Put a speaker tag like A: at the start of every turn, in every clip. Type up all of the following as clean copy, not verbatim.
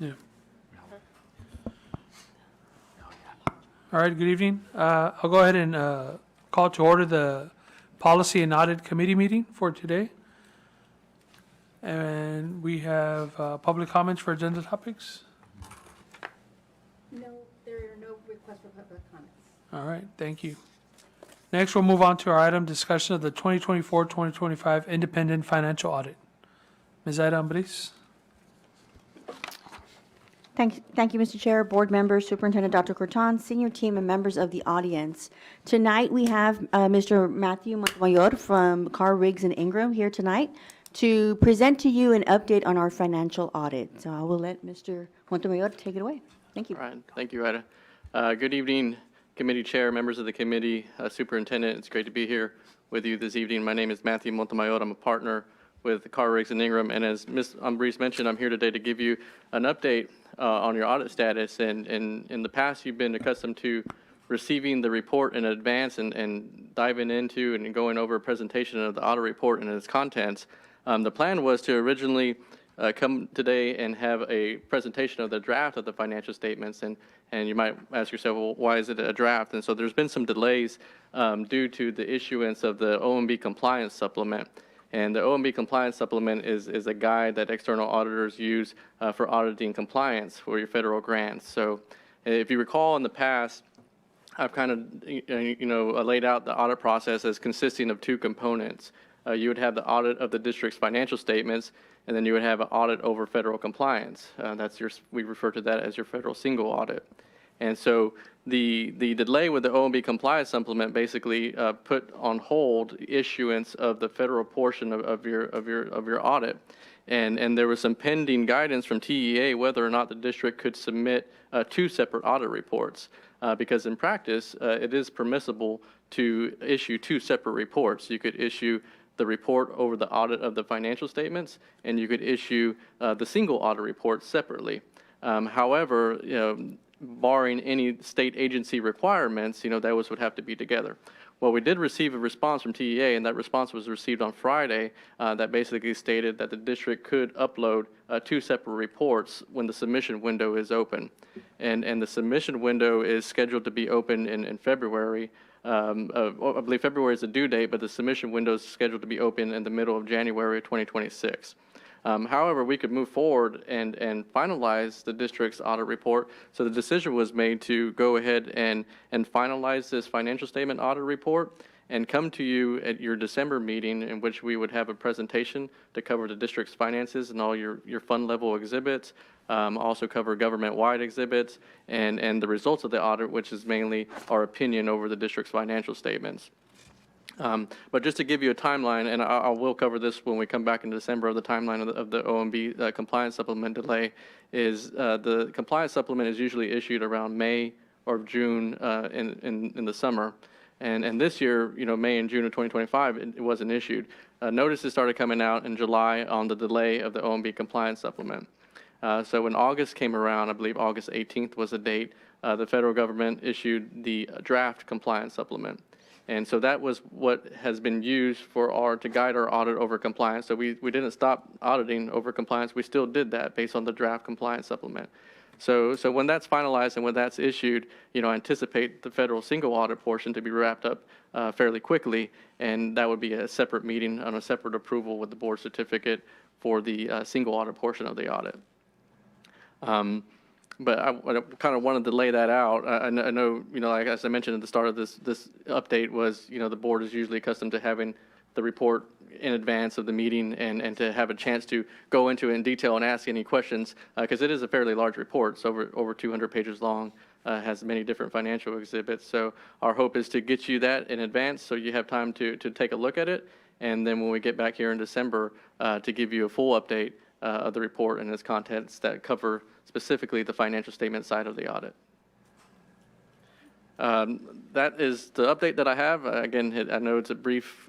A: Yeah. All right, good evening. I'll go ahead and call to order the Policy and Audit Committee meeting for today. And we have public comments for agenda topics.
B: No, there are no requests for public comments.
A: All right, thank you. Next, we'll move on to our item, discussion of the 2024-2025 Independent Financial Audit. Ms. Aida Ambriz.
C: Thank you, Mr. Chair, board members, Superintendent Dr. Corton, senior team, and members of the audience. Tonight, we have Mr. Matthew Montemayor from Carr, Riggs, and Ingram here tonight to present to you an update on our financial audit. So I will let Mr. Montemayor take it away. Thank you.
D: All right, thank you, Ida. Good evening, committee chair, members of the committee, superintendent. It's great to be here with you this evening. My name is Matthew Montemayor. I'm a partner with Carr, Riggs, and Ingram. And as Ms. Ambriz mentioned, I'm here today to give you an update on your audit status. And in the past, you've been accustomed to receiving the report in advance and diving into and going over a presentation of the audit report and its contents. The plan was to originally come today and have a presentation of the draft of the financial statements, and you might ask yourself, well, why is it a draft? And so there's been some delays due to the issuance of the OMB compliance supplement. And the OMB compliance supplement is a guide that external auditors use for auditing compliance for your federal grants. So if you recall in the past, I've kind of laid out the audit process as consisting of two components. You would have the audit of the district's financial statements, and then you would have an audit over federal compliance. We refer to that as your federal single audit. And so the delay with the OMB compliance supplement basically put on hold issuance of the federal portion of your audit. And there was some pending guidance from TEA whether or not the district could submit two separate audit reports. Because in practice, it is permissible to issue two separate reports. You could issue the report over the audit of the financial statements, and you could issue the single audit report separately. However, barring any state agency requirements, those would have to be together. Well, we did receive a response from TEA, and that response was received on Friday that basically stated that the district could upload two separate reports when the submission window is open. And the submission window is scheduled to be open in February. I believe February is the due date, but the submission window is scheduled to be open in the middle of January of 2026. However, we could move forward and finalize the district's audit report. So the decision was made to go ahead and finalize this financial statement audit report and come to you at your December meeting, in which we would have a presentation to cover the district's finances and all your fund level exhibits, also cover government-wide exhibits, and the results of the audit, which is mainly our opinion over the district's financial statements. But just to give you a timeline, and I will cover this when we come back in December, of the timeline of the OMB compliance supplement delay, is the compliance supplement is usually issued around May or June in the summer. And this year, May and June of 2025, it wasn't issued. Notices started coming out in July on the delay of the OMB compliance supplement. So when August came around, I believe August 18th was the date, the federal government issued the draft compliance supplement. And so that was what has been used to guide our audit over compliance. So we didn't stop auditing over compliance. We still did that based on the draft compliance supplement. So when that's finalized and when that's issued, I anticipate the federal single audit portion to be wrapped up fairly quickly, and that would be a separate meeting on a separate approval with the board certificate for the single audit portion of the audit. But I kind of wanted to lay that out. I know, like as I mentioned at the start of this update was, the board is usually accustomed to having the report in advance of the meeting and to have a chance to go into it in detail and ask any questions, because it is a fairly large report. It's over 200 pages long, has many different financial exhibits. So our hope is to get you that in advance so you have time to take a look at it. And then when we get back here in December, to give you a full update of the report and its contents that cover specifically the financial statement side of the audit. That is the update that I have. Again, I know it's a brief,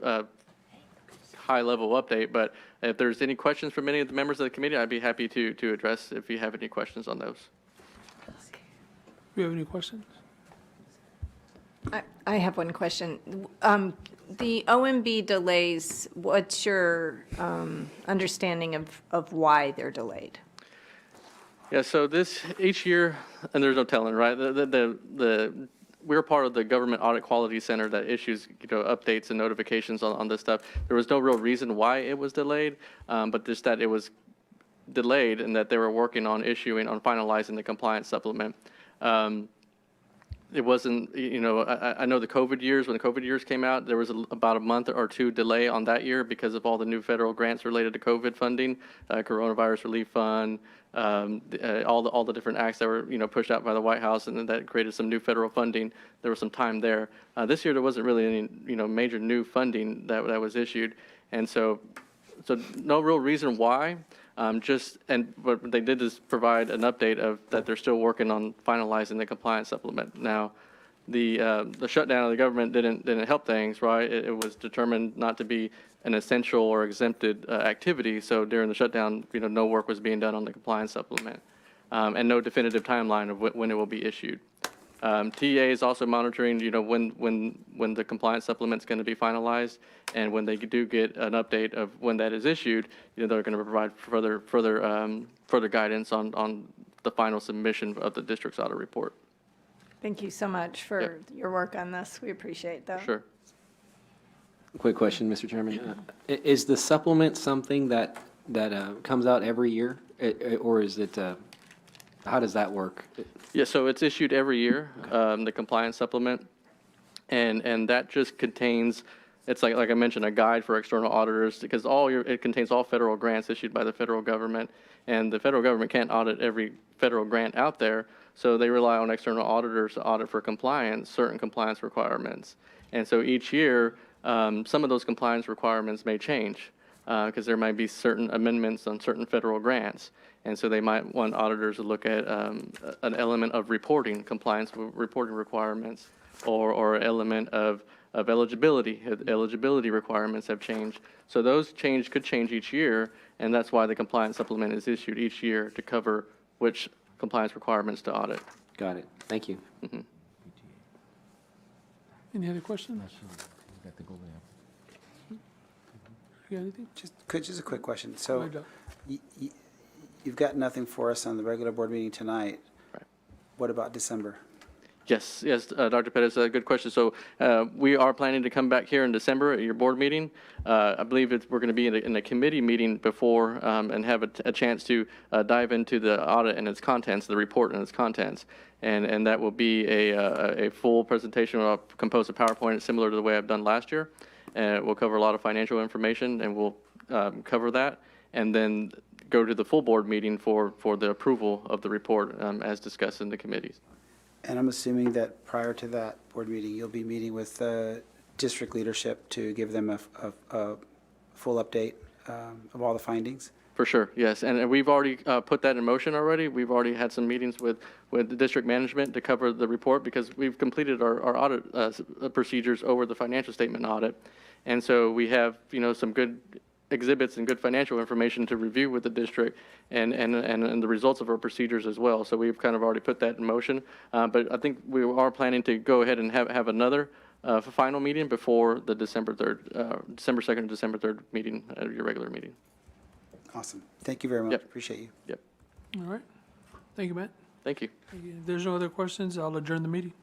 D: high-level update, but if there's any questions from any of the members of the committee, I'd be happy to address if you have any questions on those.
A: Do you have any questions?
B: I have one question. The OMB delays, what's your understanding of why they're delayed?
D: Yeah, so each year, and there's no telling, right? We're part of the Government Audit Quality Center that issues, updates and notifications on this stuff. There was no real reason why it was delayed, but just that it was delayed and that they were working on finalizing the compliance supplement. It wasn't, I know the COVID years, when the COVID years came out, there was about a month or two delay on that year because of all the new federal grants related to COVID funding, Coronavirus Relief Fund, all the different acts that were, pushed out by the White House, and then that created some new federal funding. There was some time there. This year, there wasn't really any, major new funding that was issued. And so no real reason why. What they did is provide an update of that they're still working on finalizing the compliance supplement. Now, the shutdown of the government didn't help things, right? It was determined not to be an essential or exempted activity. So during the shutdown, no work was being done on the compliance supplement, and no definitive timeline of when it will be issued. TEA is also monitoring, when the compliance supplement's going to be finalized, and when they do get an update of when that is issued, they're going to provide further guidance on the final submission of the district's audit report.
E: Thank you so much for your work on this. We appreciate that.
D: Sure.
F: Quick question, Mr. Chairman. Is the supplement something that comes out every year, or is it, how does that work?
D: Yeah, so it's issued every year, the compliance supplement, and that just contains, it's like I mentioned, a guide for external auditors, because it contains all federal grants issued by the federal government, and the federal government can't audit every federal grant out there, so they rely on external auditors to audit for compliance, certain compliance requirements. And so each year, some of those compliance requirements may change, because there might be certain amendments on certain federal grants. And so they might want auditors to look at an element of reporting, compliance with reporting requirements, or an element of eligibility. Eligibility requirements have changed. So those could change each year, and that's why the compliance supplement is issued each year to cover which compliance requirements to audit.
F: Got it. Thank you.
A: Any other questions? You got anything?
G: Just a quick question.
A: Go
G: So
A: ahead, Doc.
G: you've got nothing for us on the regular board meeting tonight.
D: Right.
G: What about December?
D: Yes, Dr. Pettis, good question. So we are planning to come back here in December at your board meeting. I believe we're going to be in a committee meeting before and have a chance to dive into the audit and its contents, the report and its contents. And that will be a full presentation composed of PowerPoint, similar to the way I've done last year. We'll cover a lot of financial information, and we'll cover that, and then go to the full board meeting for the approval of the report as discussed in the committees.
G: And I'm assuming that prior to that board meeting, you'll be meeting with district leadership to give them a full update of all the findings?
D: For sure, yes. And we've already put that in motion already. We've already had some meetings with the district management to cover the report, because we've completed our audit procedures over the financial statement audit. And so we have, some good exhibits and good financial information to review with the district, and the results of our procedures as well. So we've kind of already put that in motion. But I think we are planning to go ahead and have another final meeting before the December 2nd and December 3rd meeting, your regular meeting.
G: Awesome. Thank you very much.
D: Yep.
G: Appreciate you.
D: Yep.
A: All right. Thank you, Matt.
D: Thank you.
A: If there's no other questions, I'll adjourn the meeting.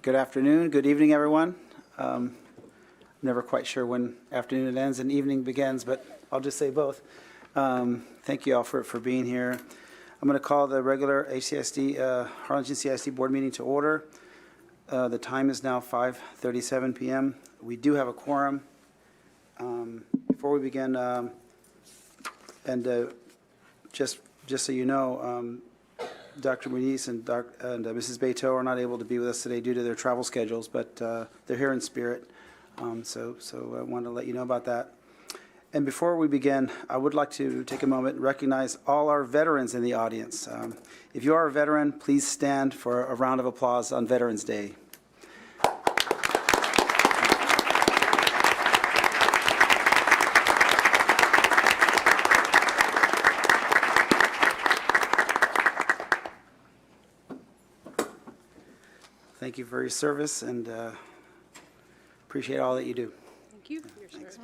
G: Good afternoon, good evening, everyone. Never quite sure when afternoon ends and evening begins, but I'll just say both. Thank you all for being here. I'm going to call the regular HCSD, Harlingen CISD Board meeting to order. The time is now 5:37 p.m. We do have a quorum. Before we begin, just so you know, Dr. Muniz and Mrs. Beto are not able to be with us today due to their travel schedules, but they're here in spirit. So I wanted to let you know about that. And before we begin, I would like to take a moment and recognize all our veterans in the audience. If you are a veteran, please stand for a round of applause on Veterans Day. Thank you for your service and appreciate all that you do.
B: Thank you for your service.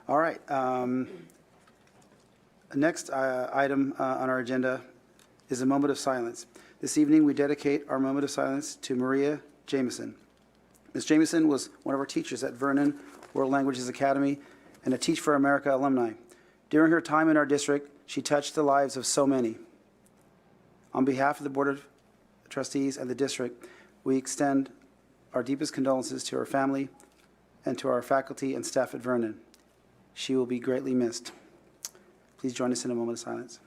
G: All right. Next item on our agenda is a moment of silence. This evening, we dedicate our moment of silence to Maria Jameson. Ms. Jameson was one of our teachers at Vernon World Languages Academy and a Teach for America alumni. During her time in our district, she touched the lives of so many. On behalf of the Board of Trustees and the district, we extend our deepest condolences to her family and to our faculty and staff at Vernon. She will be greatly missed. Please join us in a moment of silence.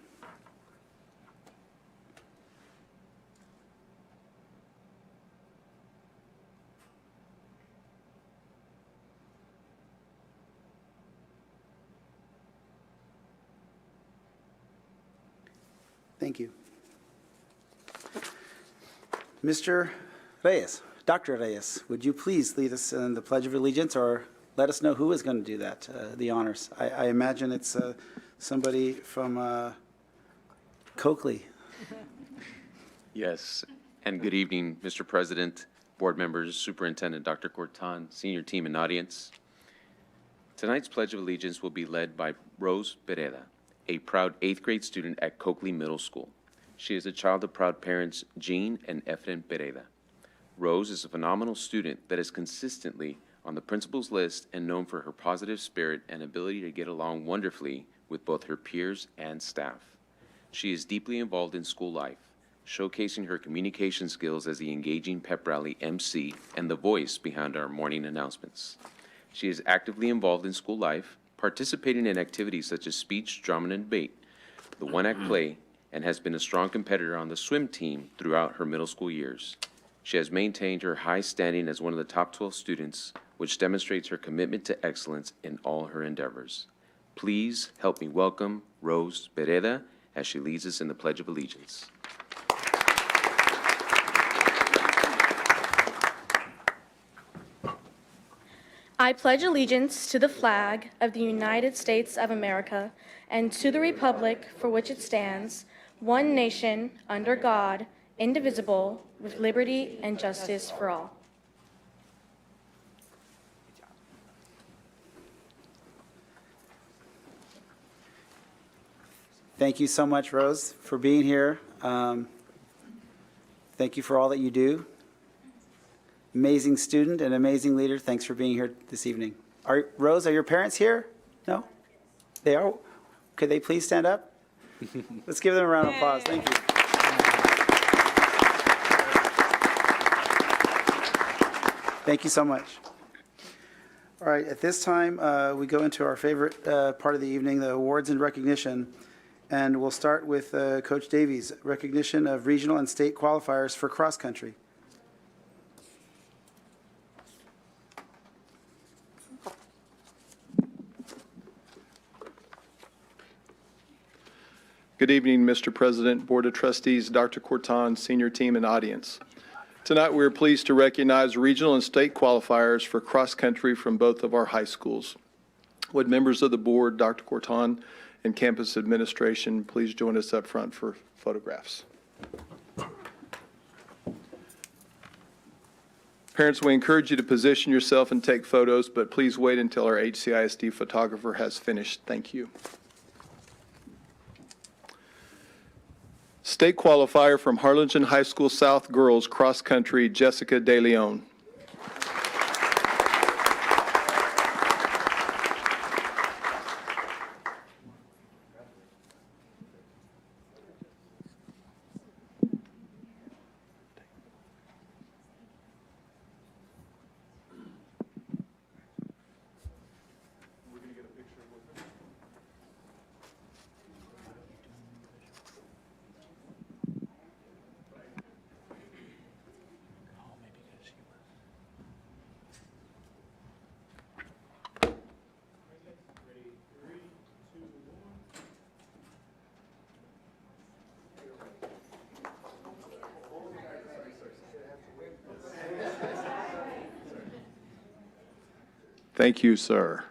G: Thank you. Mr. Reyes, Dr. Reyes, would you please lead us in the Pledge of Allegiance, or let us know who is going to do that, the honors? I imagine it's somebody from Coakley.
H: Yes, and good evening, Mr. President, board members, Superintendent Dr. Cortan, senior team and audience. Tonight's Pledge of Allegiance will be led by Rose Pereda, a proud 8th grade student at Coakley Middle School. She is a child of proud parents Jean and Efren Pereda. Rose is a phenomenal student that is consistently on the principal's list and known for her positive spirit and ability to get along wonderfully with both her peers and staff. She is deeply involved in school life, showcasing her communication skills as the engaging pep rally MC and the voice behind our morning announcements. She is actively involved in school life, participating in activities such as speech, drama, and debate, the one-act play, and has been a strong competitor on the swim team throughout her middle school years. She has maintained her high standing as one of the top 12 students, which demonstrates her commitment to excellence in all her endeavors. Please help me welcome Rose Pereda as she leads us in the Pledge of Allegiance.
I: I pledge allegiance to the flag of the United States of America and to the republic for which it stands, one nation, under God, indivisible, with liberty and justice for all.
G: Thank you so much, Rose, for being here. Thank you for all that you do. Amazing student and amazing leader. Thanks for being here this evening. Rose, are your parents here? No? They are? Could they please stand up? Let's give them a round of applause. Thank you. Thank you so much. All right, at this time, we go into our favorite part of the evening, the awards and recognition. And we'll start with Coach Davies, recognition of regional and state qualifiers for cross country.
J: Good evening, Mr. President, Board of Trustees, Dr. Cortan, senior team, and audience. Tonight, we are pleased to recognize regional and state qualifiers for cross-country from both of our high schools. Would members of the board, Dr. Cortan, and campus administration please join us up front for photographs. Parents, we encourage you to position yourself and take photos, but please wait until our HCISD photographer has finished. Thank you. State qualifier from Harlingen High School South Girls Cross Country, Jessica De Leon. Thank you, sir.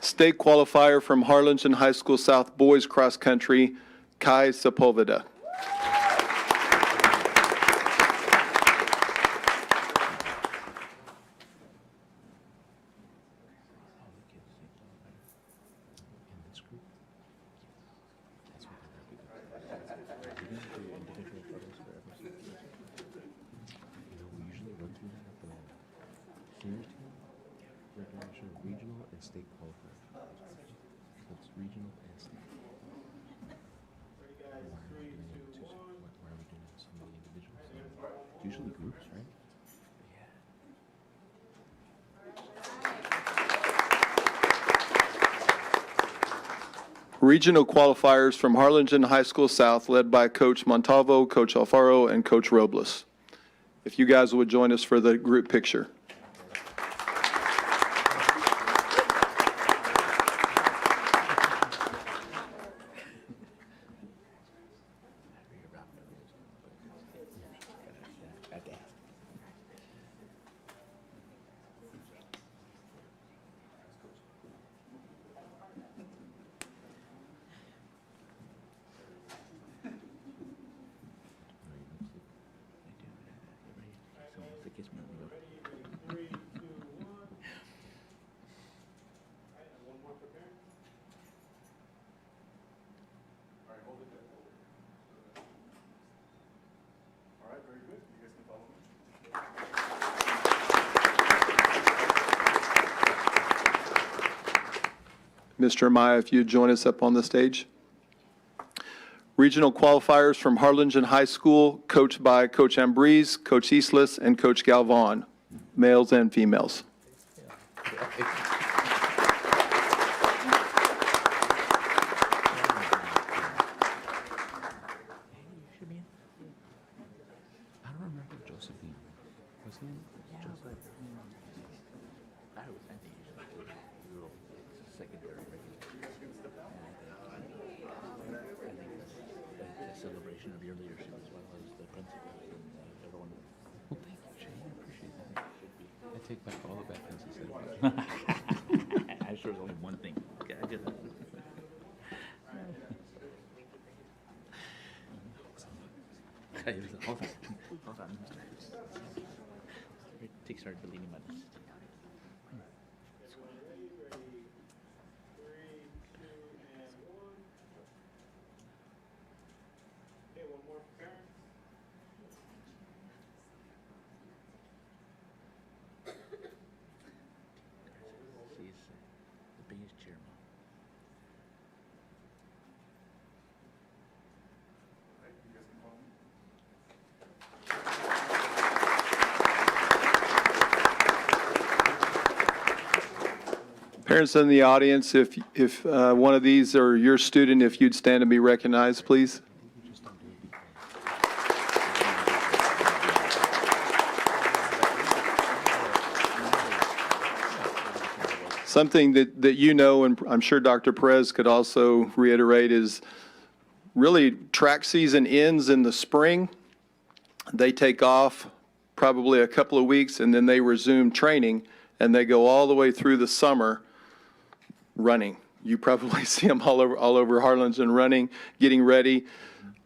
J: State qualifier from Harlingen High School South Boys Cross Country, Kai Sepulveda.
K: Regional and state qualifier. So it's regional and state. Why are we doing so many individuals? It's usually groups, right?
J: Regional qualifiers from Harlingen High School South, led by Coach Montalvo, Coach Alfaro, and Coach Robles. If you guys would join us for the group picture. Mr. Amaya, if you'd join us up on the stage. Regional qualifiers from Harlingen High School, coached by Coach Ambrose, Coach Eastless, and Coach Galvan, males and females.
K: I don't remember Josephine. What's his name? Joseph. I think it's secondary. The celebration of your leadership as well as the principals and everyone. Well, thank you, Jay. I appreciate that. I take back all the bad things he said about you. I'm sure there's only one thing. Okay, I get that. Hold on. Take start deleting my list. She's the biggest chairman.
J: Parents in the audience, if one of these are your student, if you'd stand and be recognized, please. Something that you know, and I'm sure Dr. Perez could also reiterate, is really track season ends in the spring. They take off probably a couple of weeks, and then they resume training, and they go all the way through the summer running. You probably see them all over Harlingen running, getting ready.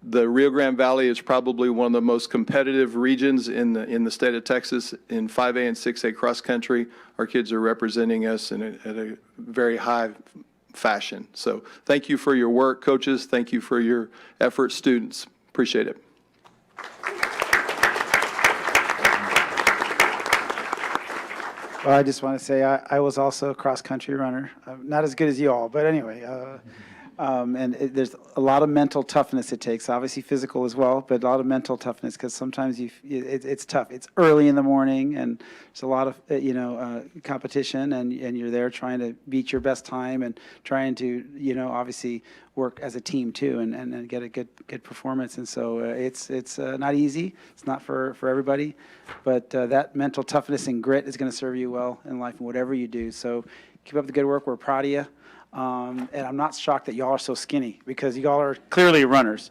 J: The Rio Grande Valley is probably one of the most competitive regions in the state of Texas in 5A and 6A cross country. Our kids are representing us at a very high fashion. So thank you for your work, coaches. Thank you for your efforts, students. Appreciate it.
G: Well, I just want to say I was also a cross-country runner. Not as good as you all, but anyway. There's a lot of mental toughness it takes, obviously physical as well, but a lot of mental toughness because sometimes it's tough. It's early in the morning and there's a lot of, competition and you're there trying to beat your best time and trying to, obviously work as a team too and get a good performance. And so it's not easy. It's not for everybody, but that mental toughness and grit is going to serve you well in life and whatever you do. So keep up the good work. We're proud of you. And I'm not shocked that y'all are so skinny because y'all are clearly runners.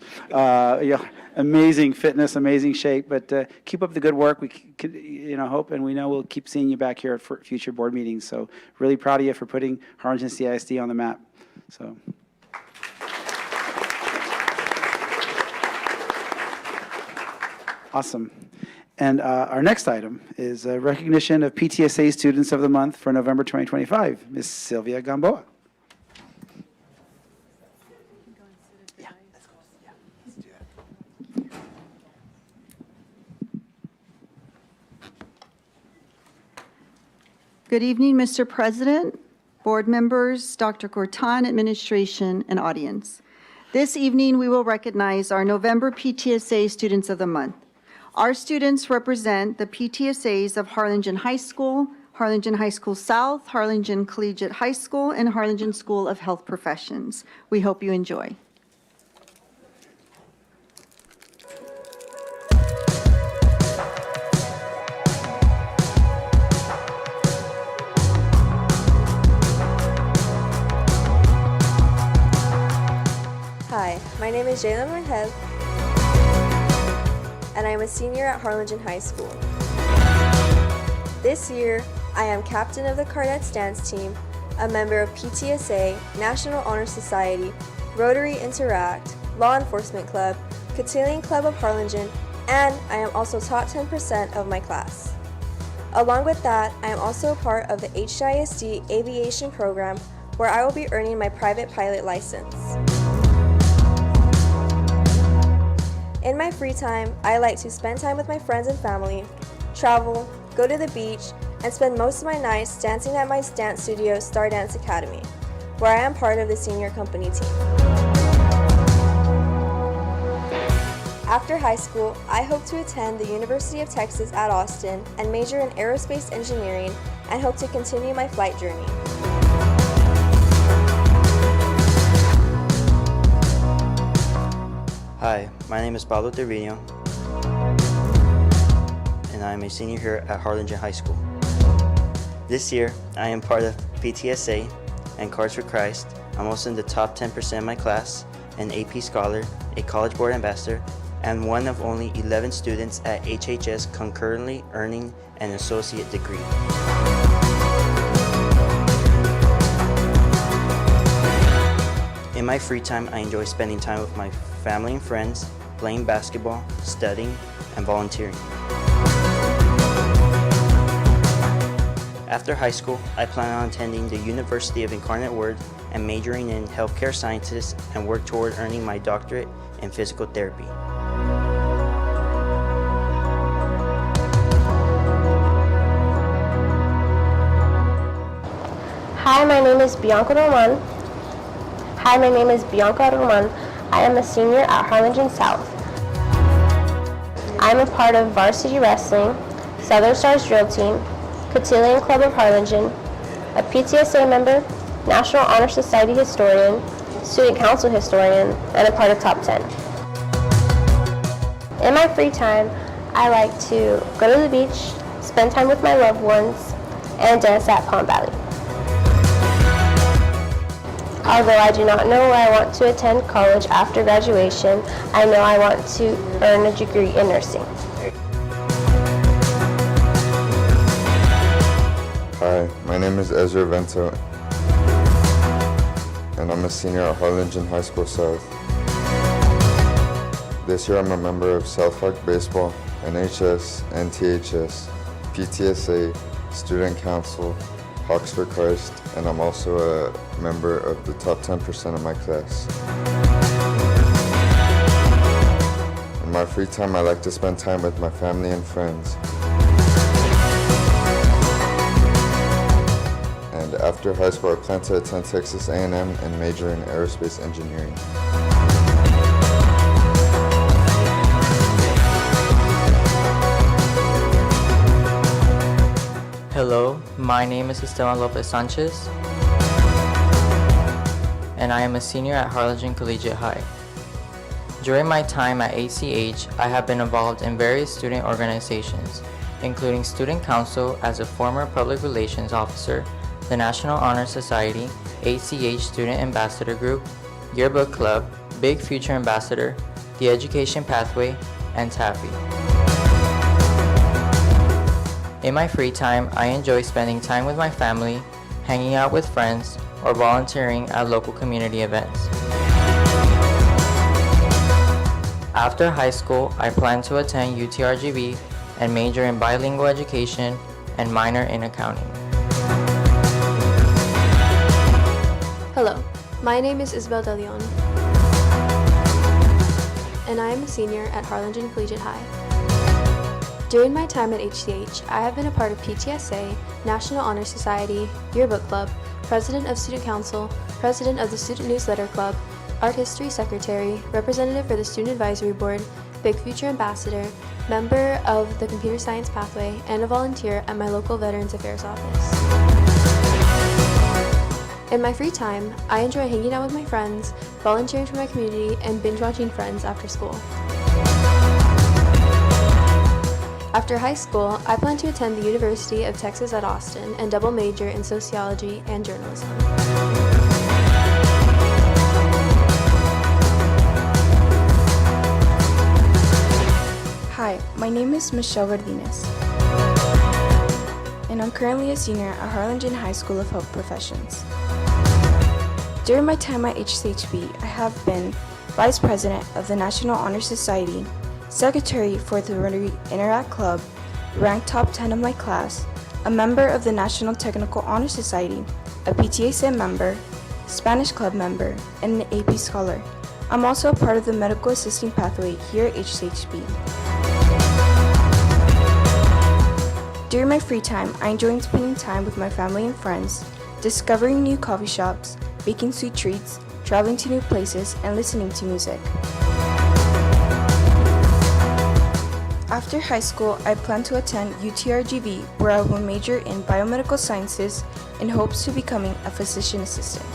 G: Amazing fitness, amazing shape, but keep up the good work. We could, hope and we know we'll keep seeing you back here for future board meetings. So really proud of you for putting Harlingen CISD on the map. So. Awesome. And our next item is recognition of PTSA Students of the Month for November 2025. Ms. Sylvia Gamboa.
L: Good evening, Mr. President, board members, Dr. Cortan, administration, and audience. This evening, we will recognize our November PTSA Students of the Month. Our students represent the PTSAs of Harlingen High School, Harlingen High School South, Harlingen Collegiate High School, and Harlingen School of Health Professions. We hope you enjoy.
M: Hi, my name is Jayla Marhev, and I am a senior at Harlingen High School. This year, I am captain of the Cardettes dance team, a member of PTSA, National Honor Society, Rotary Interact, Law Enforcement Club, Cotillion Club of Harlingen, and I am also top 10% of my class. Along with that, I am also a part of the HISD Aviation Program, where I will be earning my private pilot license. In my free time, I like to spend time with my friends and family, travel, go to the beach, and spend most of my nights dancing at my dance studio, Star Dance Academy, where I am part of the senior company team. After high school, I hope to attend the University of Texas at Austin and major in aerospace engineering and hope to continue my flight journey.
N: Hi, my name is Pablo Tervino, and I am a senior here at Harlingen High School. This year, I am part of PTSA and Cards for Christ. I'm also in the top 10% of my class, an AP Scholar, a College Board Ambassador, and one of only 11 students at HHS concurrently earning an associate degree. In my free time, I enjoy spending time with my family and friends, playing basketball, studying, and volunteering. After high school, I plan on attending the University of Incarnate Word and majoring in healthcare sciences and work toward earning my doctorate in physical therapy.
O: Hi, my name is Bianca Roman. I am a senior at Harlingen South. I am a part of varsity wrestling, Southern Stars drill team, Cotillion Club of Harlingen, a PTSA member, National Honor Society historian, student council historian, and a part of Top 10. In my free time, I like to go to the beach, spend time with my loved ones, and dance at Palm Valley. Although I do not know where I want to attend college after graduation, I know I want to earn a degree in nursing.
P: Hi, my name is Ezra Vento, and I'm a senior at Harlingen High School South. This year I'm a member of South Park Baseball, NHS, NTHS, PTSA, Student Council, Hawks for Christ, and I'm also a member of the top 10% of my class. In my free time, I like to spend time with my family and friends. And after high school, I plan to attend Texas A&M and major in aerospace engineering.
Q: Hello, my name is Esteban Lopez Sanchez, and I am a senior at Harlingen Collegiate High. During my time at ACH, I have been involved in various student organizations, including Student Council as a former public relations officer, the National Honor Society, ACH Student Ambassador Group, Yearbook Club, Big Future Ambassador, the Education Pathway, and TAFE. In my free time, I enjoy spending time with my family, hanging out with friends, or volunteering at local community events. After high school, I plan to attend UTRGV and major in bilingual education and minor in accounting.
M: Hello, my name is Isabel De Leon, and I am a senior at Harlingen Collegiate High. During my time at HCH, I have been a part of PTSA, National Honor Society, Yearbook Club, President of Student Council, President of the Student Newsletter Club, Art History Secretary, Representative for the Student Advisory Board, Big Future Ambassador, member of the Computer Science Pathway, and a volunteer at my local Veterans Affairs office. In my free time, I enjoy hanging out with my friends, volunteering for my community, and binge-watching Friends after school. After high school, I plan to attend the University of Texas at Austin and double major in sociology and journalism.
R: Hi, my name is Michelle Verdines, and I'm currently a senior at Harlingen High School of Health Professions. During my time at HCHB, I have been Vice President of the National Honor Society, Secretary for the Rotary Interact Club, ranked top 10 of my class, a member of the National Technical Honor Society, a PTSA member, Spanish Club member, and an AP Scholar. I'm also a part of the Medical Assisting Pathway here at HCHB. During my free time, I enjoy spending time with my family and friends, discovering new coffee shops, baking sweet treats, traveling to new places, and listening to music. After high school, I plan to attend UTRGV, where I will major in biomedical sciences in hopes to becoming a physician assistant.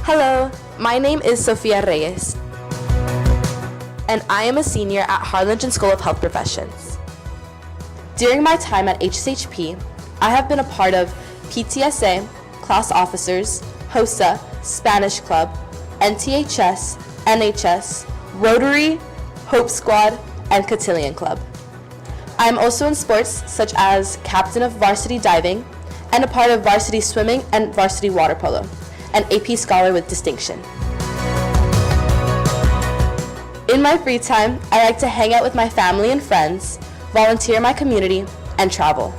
S: Hello, my name is Sofia Reyes, and I am a senior at Harlingen School of Health Professions. During my time at HCHP, I have been a part of PTSA, Class Officers, HOSA, Spanish Club, NTHS, NHS, Rotary, Hope Squad, and Cotillion Club. I am also in sports such as captain of varsity diving and a part of varsity swimming and varsity water polo, an AP Scholar with distinction. In my free time, I like to hang out with my family and friends, volunteer in my community, and travel.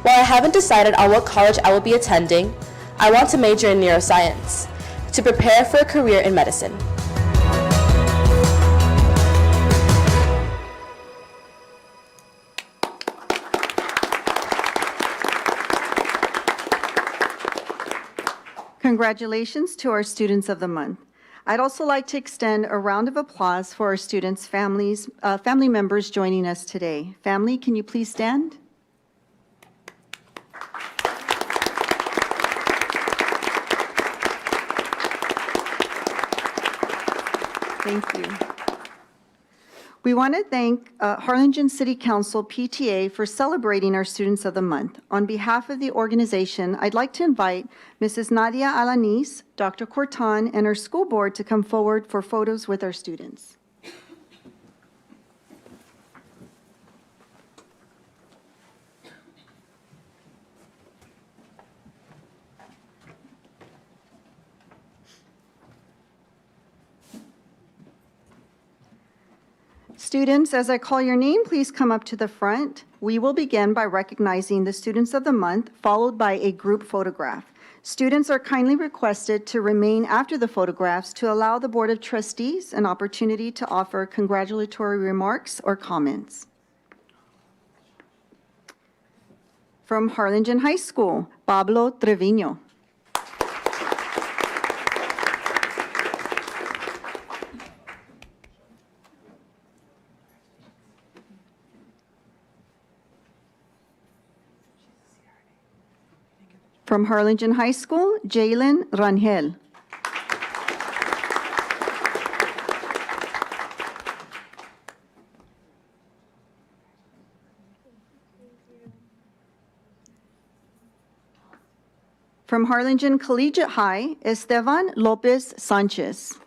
S: While I haven't decided on what college I will be attending, I want to major in neuroscience to prepare for a career in medicine.
L: Congratulations to our Students of the Month. I'd also like to extend a round of applause for our students' family members joining us today. Family, can you please stand? Thank you. We want to thank Harlingen City Council PTA for celebrating our Students of the Month. On behalf of the organization, I'd like to invite Mrs. Nadia Alanis, Dr. Corton, and our school board to come forward for photos with our students. Students, as I call your name, please come up to the front. We will begin by recognizing the Students of the Month, followed by a group photograph. Students are kindly requested to remain after the photographs to allow the Board of Trustees an opportunity to offer congratulatory remarks or comments. From Harlingen High School, Pablo Trevino. From Harlingen High School, Jalen Rangel. From Harlingen Collegiate High, Esteban Lopez Sanchez.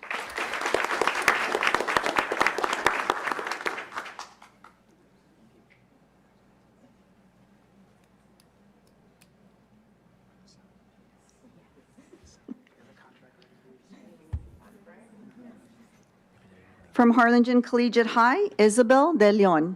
L: From Harlingen Collegiate High, Isabel De Leon.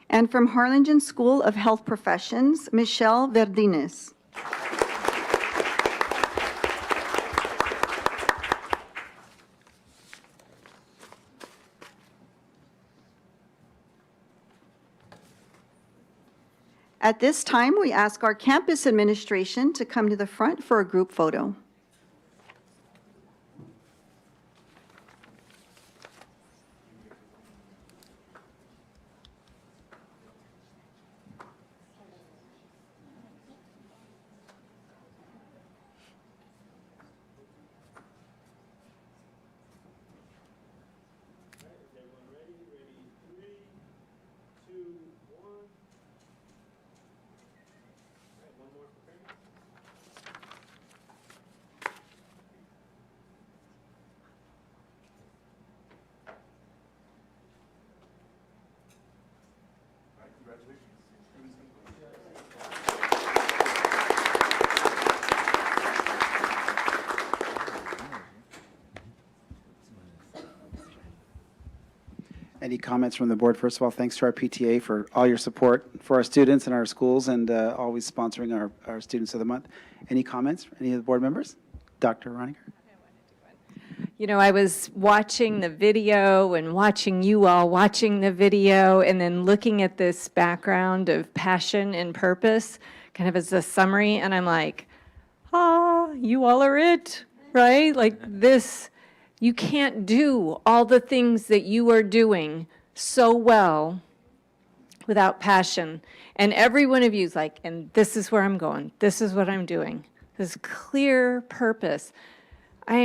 L: And from Harlingen School of Health Professions, Michelle Verdines. At this time, we ask our campus administration to come to the front for a group photo.
G: Any comments from the board? First of all, thanks to our PTA for all your support for our students and our schools and always sponsoring our Students of the Month. Any comments from any of the board members? Dr. Roniger?
E: You know, I was watching the video and watching you all watching the video and then looking at this background of passion and purpose kind of as a summary, and I'm like, you all are it, right? Like this, you can't do all the things that you are doing so well without passion. And every one of you is like, and this is where I'm going. This is what I'm doing. This clear purpose. We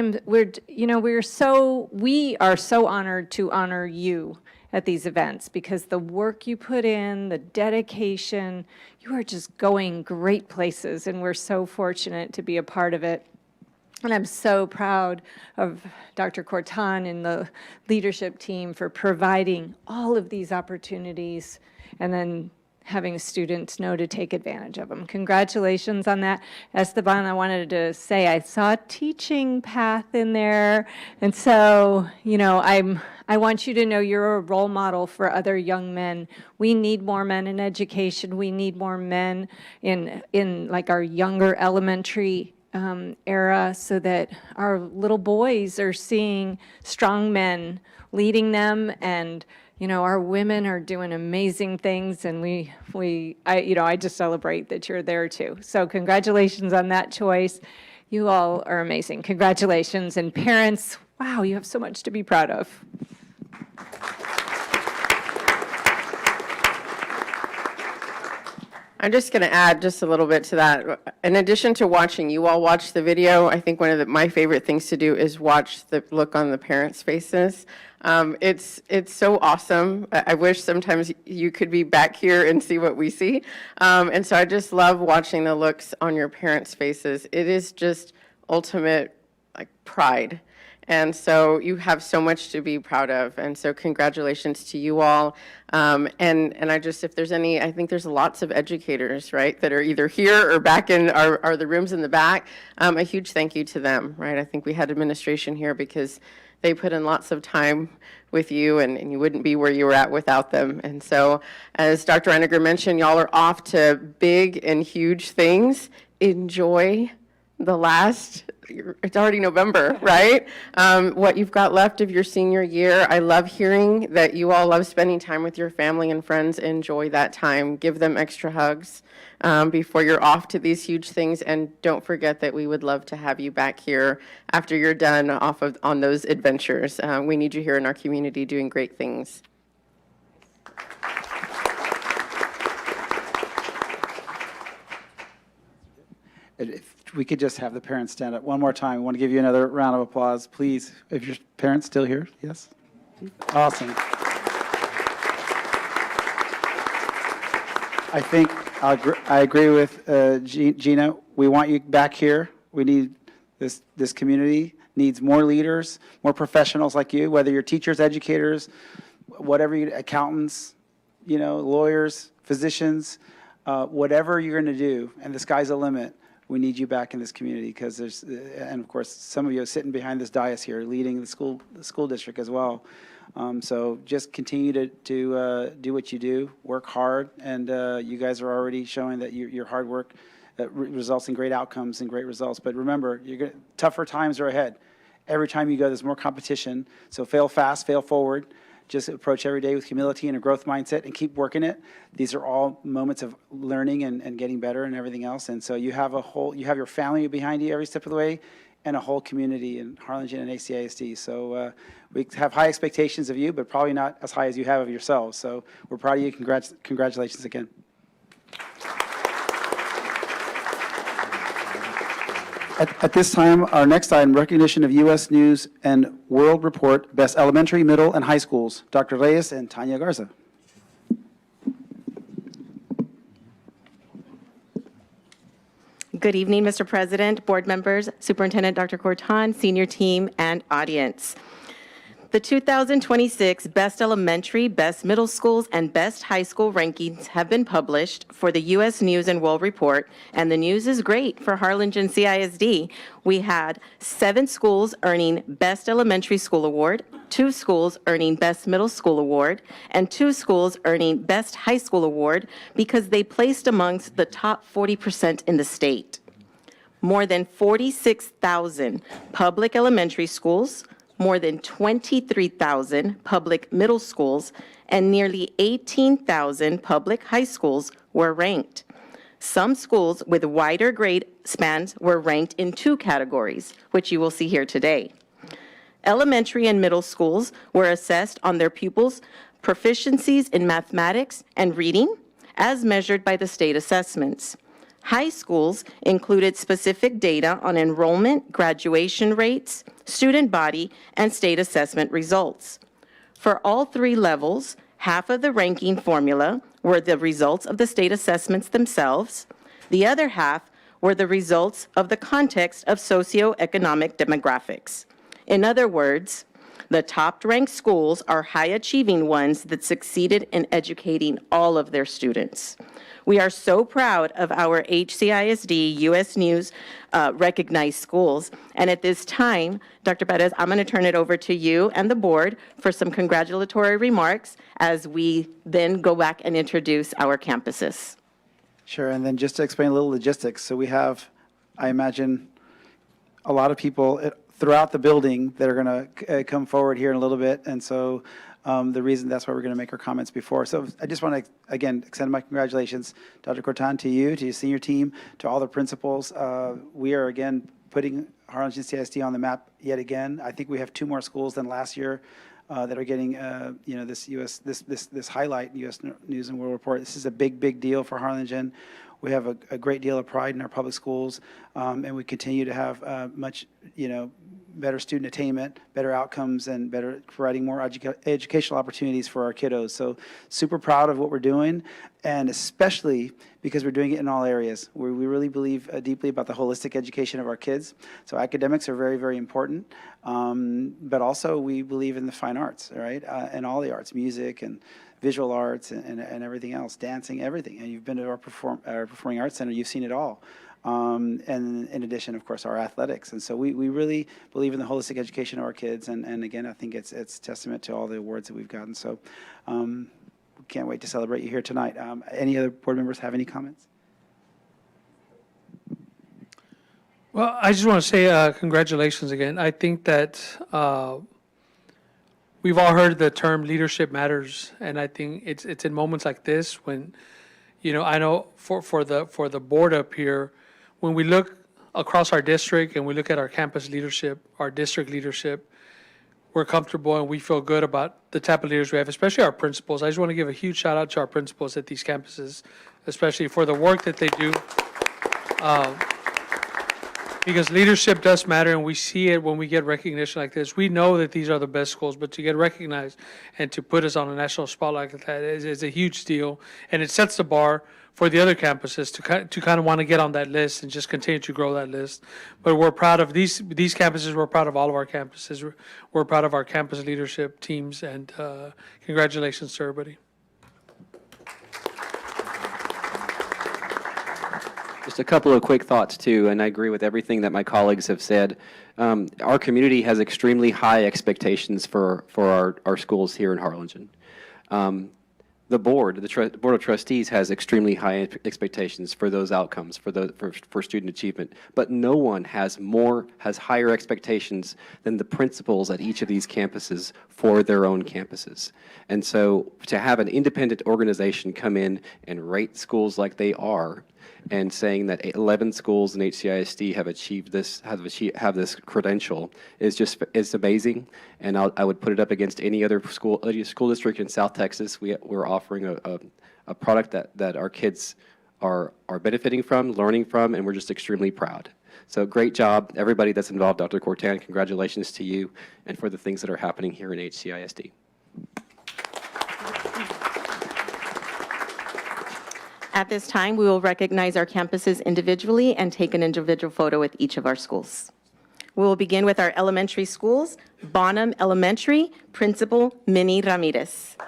E: are so honored to honor you at these events because the work you put in, the dedication, you are just going great places, and we're so fortunate to be a part of it. And I'm so proud of Dr. Cortan and the leadership team for providing all of these opportunities and then having students know to take advantage of them. Congratulations on that. Esteban, I wanted to say I saw a teaching path in there. And so, I want you to know you're a role model for other young men. We need more men in education. We need more men in like our younger elementary era so that our little boys are seeing strong men leading them, and our women are doing amazing things, and I just celebrate that you're there too. So congratulations on that choice. You all are amazing. Congratulations. And parents, wow, you have so much to be proud of.
T: I'm just going to add just a little bit to that. In addition to watching you all watch the video, I think one of my favorite things to do is watch the look on the parents' faces. It's so awesome. I wish sometimes you could be back here and see what we see. And so I just love watching the looks on your parents' faces. It is just ultimate pride. And so you have so much to be proud of. And so congratulations to you all. And I just, if there's any, I think there's lots of educators, right, that are either here or back in are the rooms in the back. A huge thank you to them, right? I think we had administration here because they put in lots of time with you, and you wouldn't be where you were at without them. And so, as Dr. Einiger mentioned, y'all are off to big and huge things. Enjoy the last, it's already November, right? What you've got left of your senior year. I love hearing that you all love spending time with your family and friends. Enjoy that time. Give them extra hugs before you're off to these huge things. And don't forget that we would love to have you back here after you're done on those adventures. We need you here in our community doing great things.
G: If we could just have the parents stand up one more time. We want to give you another round of applause, please. If your parents still here, yes? Awesome. I think I agree with Gina. We want you back here. We need this community needs more leaders, more professionals like you, whether you're teachers, educators, whatever you, accountants, lawyers, physicians, whatever you're going to do, and the sky's the limit. We need you back in this community because there's, and of course, some of you are sitting behind this dais here, leading the school district as well. So just continue to do what you do, work hard, and you guys are already showing that your hard work results in great outcomes and great results. But remember, tougher times are ahead. Every time you go, there's more competition. So fail fast, fail forward. Just approach every day with humility and a growth mindset and keep working it. These are all moments of learning and getting better and everything else. And so you have your family behind you every step of the way and a whole community in Harlingen and ACISD. So we have high expectations of you, but probably not as high as you have of yourselves. So we're proud of you. Congratulations again. At this time, our next item, recognition of U.S. News and World Report, Best Elementary, Middle, and High Schools. Dr. Reyes and Tanya Garza.
U: Good evening, Mr. President, board members, Superintendent Dr. Corton, senior team, and audience. The 2026 Best Elementary, Best Middle Schools, and Best High School rankings have been published for the U.S. News and World Report, and the news is great for Harlingen CISD. We had 7 schools earning Best Elementary School Award, 2 schools earning Best Middle School Award, and 2 schools earning Best High School Award because they placed amongst the top 40% in the state. More than 46,000 public elementary schools, more than 23,000 public middle schools, and nearly 18,000 public high schools were ranked. Some schools with wider grade spans were ranked in 2 categories, which you will see here today. Elementary and middle schools were assessed on their pupils' proficiencies in mathematics and reading, as measured by the state assessments. High schools included specific data on enrollment, graduation rates, student body, and state assessment results. For all 3 levels, half of the ranking formula were the results of the state assessments themselves. The other half were the results of the context of socioeconomic demographics. In other words, the top-ranked schools are high-achieving ones that succeeded in educating all of their students. We are so proud of our HCISD U.S. News recognized schools. And at this time, Dr. Perez, I'm going to turn it over to you and the board for some congratulatory remarks as we then go back and introduce our campuses.
G: Sure, and then just to explain a little logistics. So we have, I imagine, a lot of people throughout the building that are going to come forward here in a little bit. And so the reason that's why we're going to make our comments before. So I just want to, again, extend my congratulations, Dr. Corton, to you, to your senior team, to all the principals. We are, again, putting Harlingen CISD on the map yet again. I think we have 2 more schools than last year that are getting, this highlight U.S. News and World Report. This is a big deal for Harlingen. We have a great deal of pride in our public schools, and we continue to have much, better student attainment, better outcomes, and providing more educational opportunities for our kiddos. So super proud of what we're doing, and especially because we're doing it in all areas. We really believe deeply about the holistic education of our kids. So academics are very, very important, but also we believe in the fine arts, right? And all the arts, music and visual arts and everything else, dancing, everything. And you've been to our Performing Arts Center, you've seen it all. And in addition, of course, our athletics. And so we really believe in the holistic education of our kids. And again, I think it's testament to all the awards that we've gotten. So we can't wait to celebrate you here tonight. Any other board members have any comments?
A: Well, I just want to say congratulations again. I think that we've all heard the term leadership matters, and I think it's in moments like this when, I know for the board up here, when we look across our district and we look at our campus leadership, our district leadership, we're comfortable and we feel good about the type of leaders we have, especially our principals. I just want to give a huge shout out to our principals at these campuses, especially for the work that they do. Because leadership does matter, and we see it when we get recognition like this. We know that these are the best schools, but to get recognized and to put us on a national spotlight like that is a huge deal, and it sets the bar for the other campuses to kind of want to get on that list and just continue to grow that list. But we're proud of these campuses. We're proud of all of our campuses. We're proud of our campus leadership teams, and congratulations to everybody.
F: Just a couple of quick thoughts, too, and I agree with everything that my colleagues have said. Our community has extremely high expectations for our schools here in Harlingen. The board of trustees has extremely high expectations for those outcomes, for student achievement, but no one has higher expectations than the principals at each of these campuses for their own campuses. And so to have an independent organization come in and rate schools like they are, and saying that 11 schools in HCISD have achieved this, have this credential is amazing. And I would put it up against any other school district in South Texas. We're offering a product that our kids are benefiting from, learning from, and we're just extremely proud. So great job, everybody that's involved. Dr. Cortan, congratulations to you and for the things that are happening here in HCISD.
U: At this time, we will recognize our campuses individually and take an individual photo with each of our schools. We will begin with our elementary schools. Bonham Elementary, Principal Minnie Ramirez.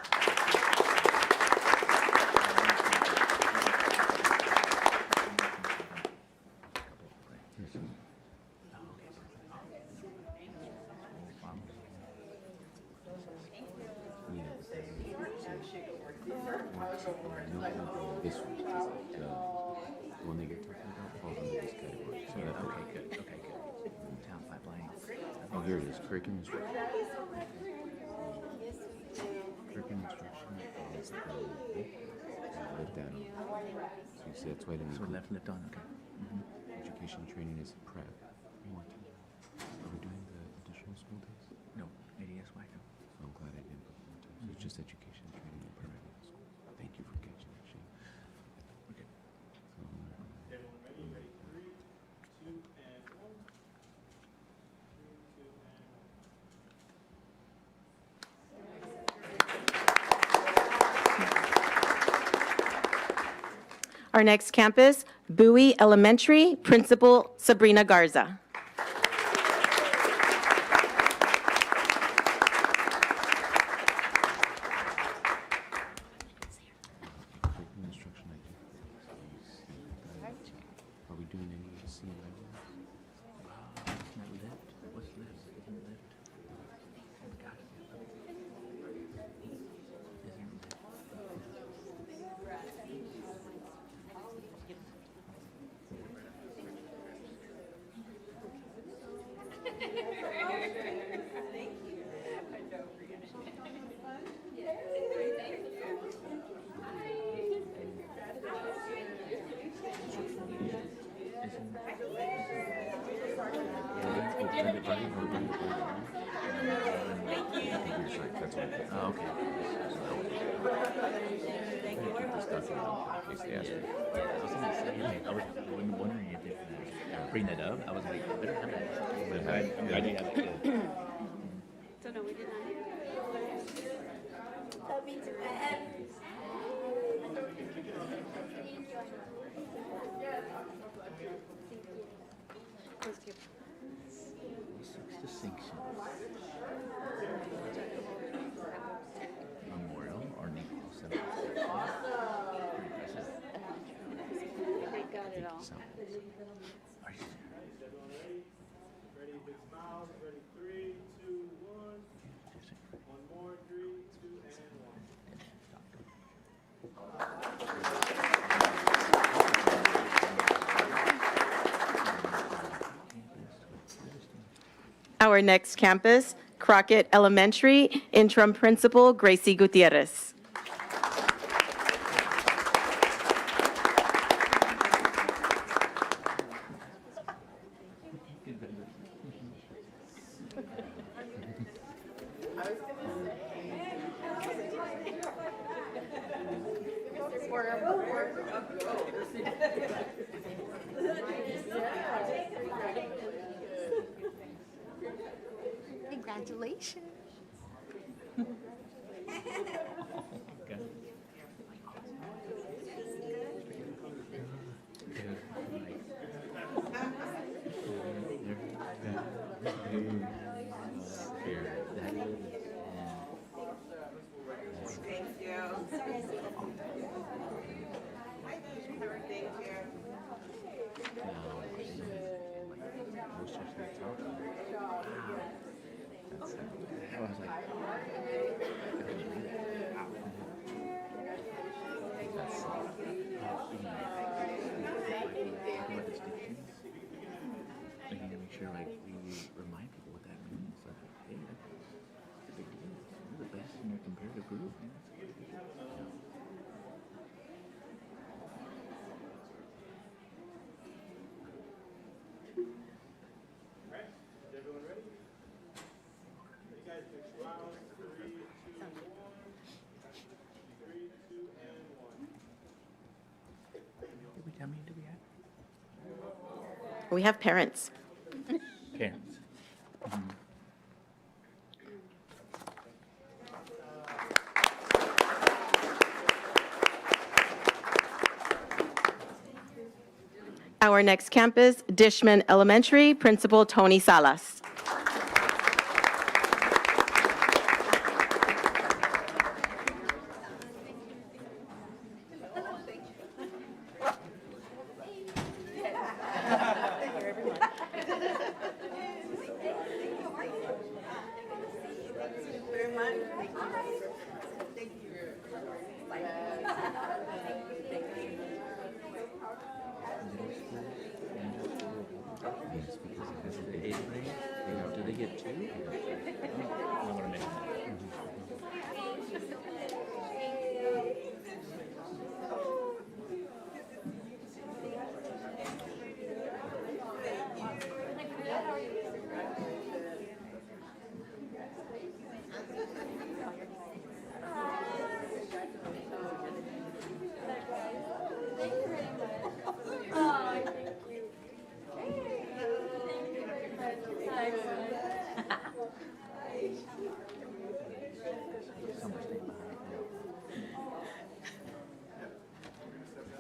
K: This one, the one that you're talking about falls under this category. So okay, good. Town flat blank. Oh, here it is. Curriculum instruction. Curriculum instruction is the lift down. So you see that's right in the. So lift on. Okay. Education and training is prep. Are we doing the additional school days? No, ADSY. No. So I'm glad I didn't put one too. So it's just education and training and prep. Thank you for catching that, Shane. Okay.
U: Our next campus, Bowie Elementary, Principal Sabrina Garza.
K: Are we doing any of the CMI? Not lift. What's lift? Isn't lift? Got it. Oh, okay. I was wondering if they bring that up. I was like, I better have it. But I'm glad you have it.
B: So no, we did not hear.
K: Distinction. Memorial or Nicole Center.
B: They got it all.
K: So, are you
C: Ready, big smiles. Ready, 3, 2, 1. One more, 3, 2, and 1.
U: Our next campus, Crockett Elementary, Interim Principal Gracie Gutierrez.
B: Congratulations.
K: I was like, we need to make sure like we remind people what that means. Like, hey, that's a big deal. You're the best in your comparative group, man.
C: Alright, is everyone ready? You guys, big smiles. 3, 2, 1. 3, 2, and 1.
K: How many do we have?
U: We have parents.
K: Parents.
U: Our next campus, Dishman Elementary, Principal Tony Salas.
K: Yes, because of the 8th grade, do they get 2? I want to mention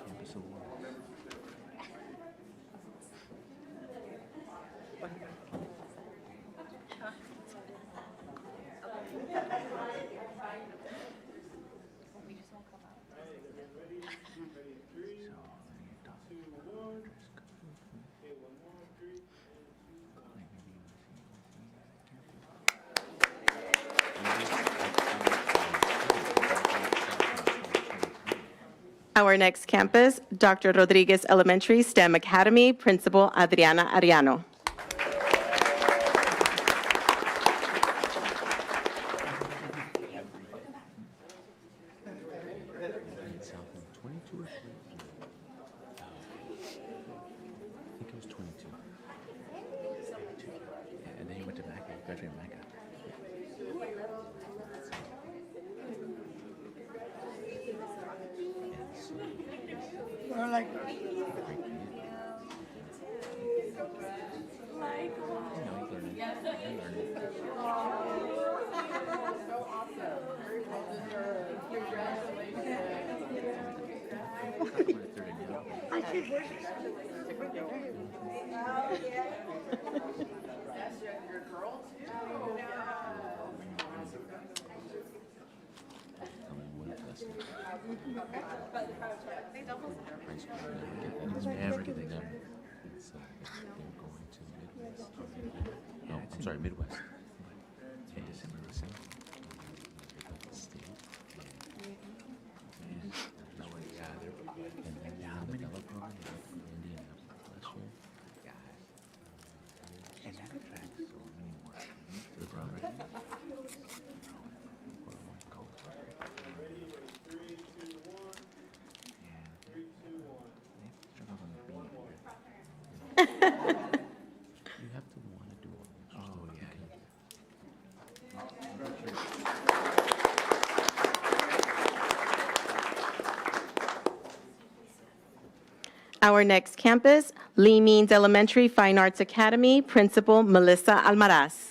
K: campus awards.
U: Our next campus, Dr. Rodriguez Elementary, STEM Academy, Principal Adriana Ariano.
K: In Southland, 22 or 23? I think it was 22. Yeah, and then he went to Mecca, graduated Mecca. like. Never get that done. So they're going to Midwest. No, I'm sorry, Midwest. In December, state. And no way, yeah, and then now the developer in Indianapolis last year. And that attracts so many more to the program. You have to want to do all this. Oh, yeah.
U: Our next campus, Lee Means Elementary Fine Arts Academy, Principal Melissa Almaraz.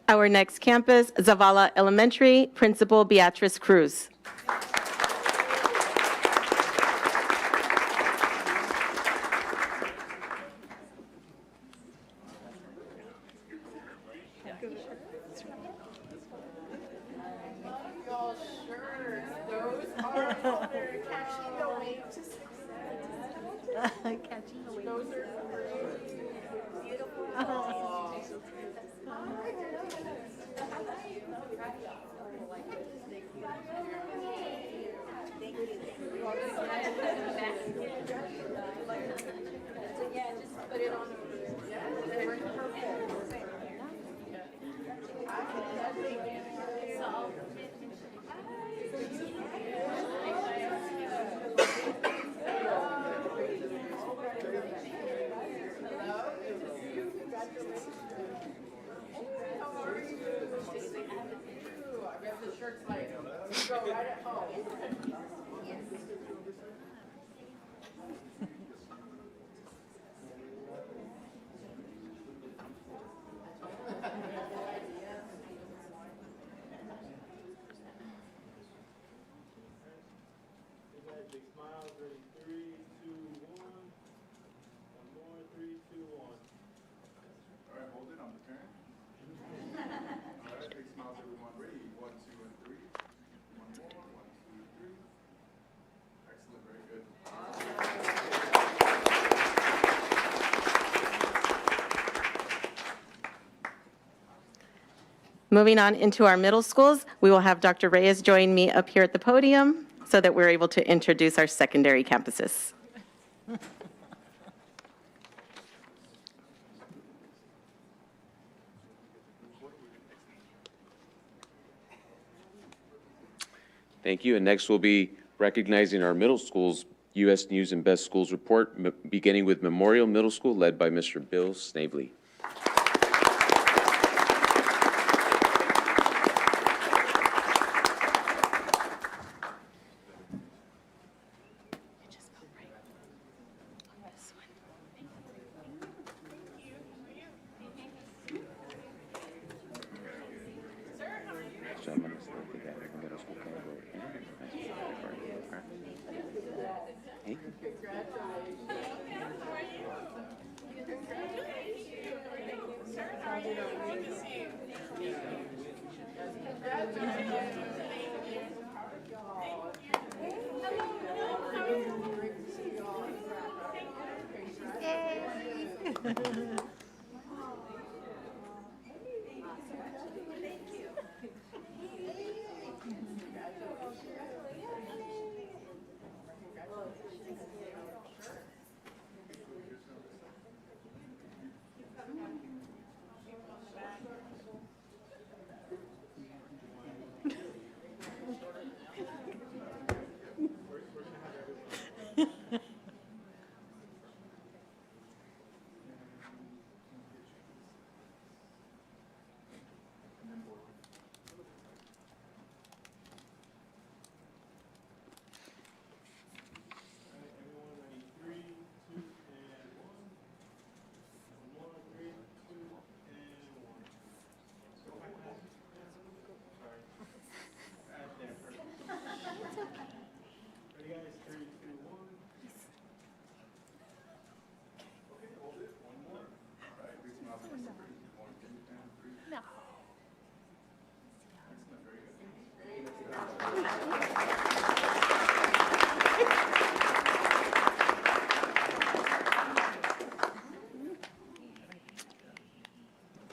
U: Our next campus, Zavala Elementary, Principal Beatrice Cruz.
C: Big smiles, ready, 3, 2, 1. One more, 3, 2, 1.
D: All right, hold it, I'm the parent. All right, big smiles, everyone. Ready? 1, 2, and 3. One more. 1, 2, 3. Excellent, very good.
U: Moving on into our middle schools, we will have Dr. Reyes join me up here at the podium so that we're able to introduce our secondary campuses.
H: Thank you. And next we'll be recognizing our middle schools U.S. News and Best Schools report, beginning with Memorial Middle School, led by Mr. Bill Snavely.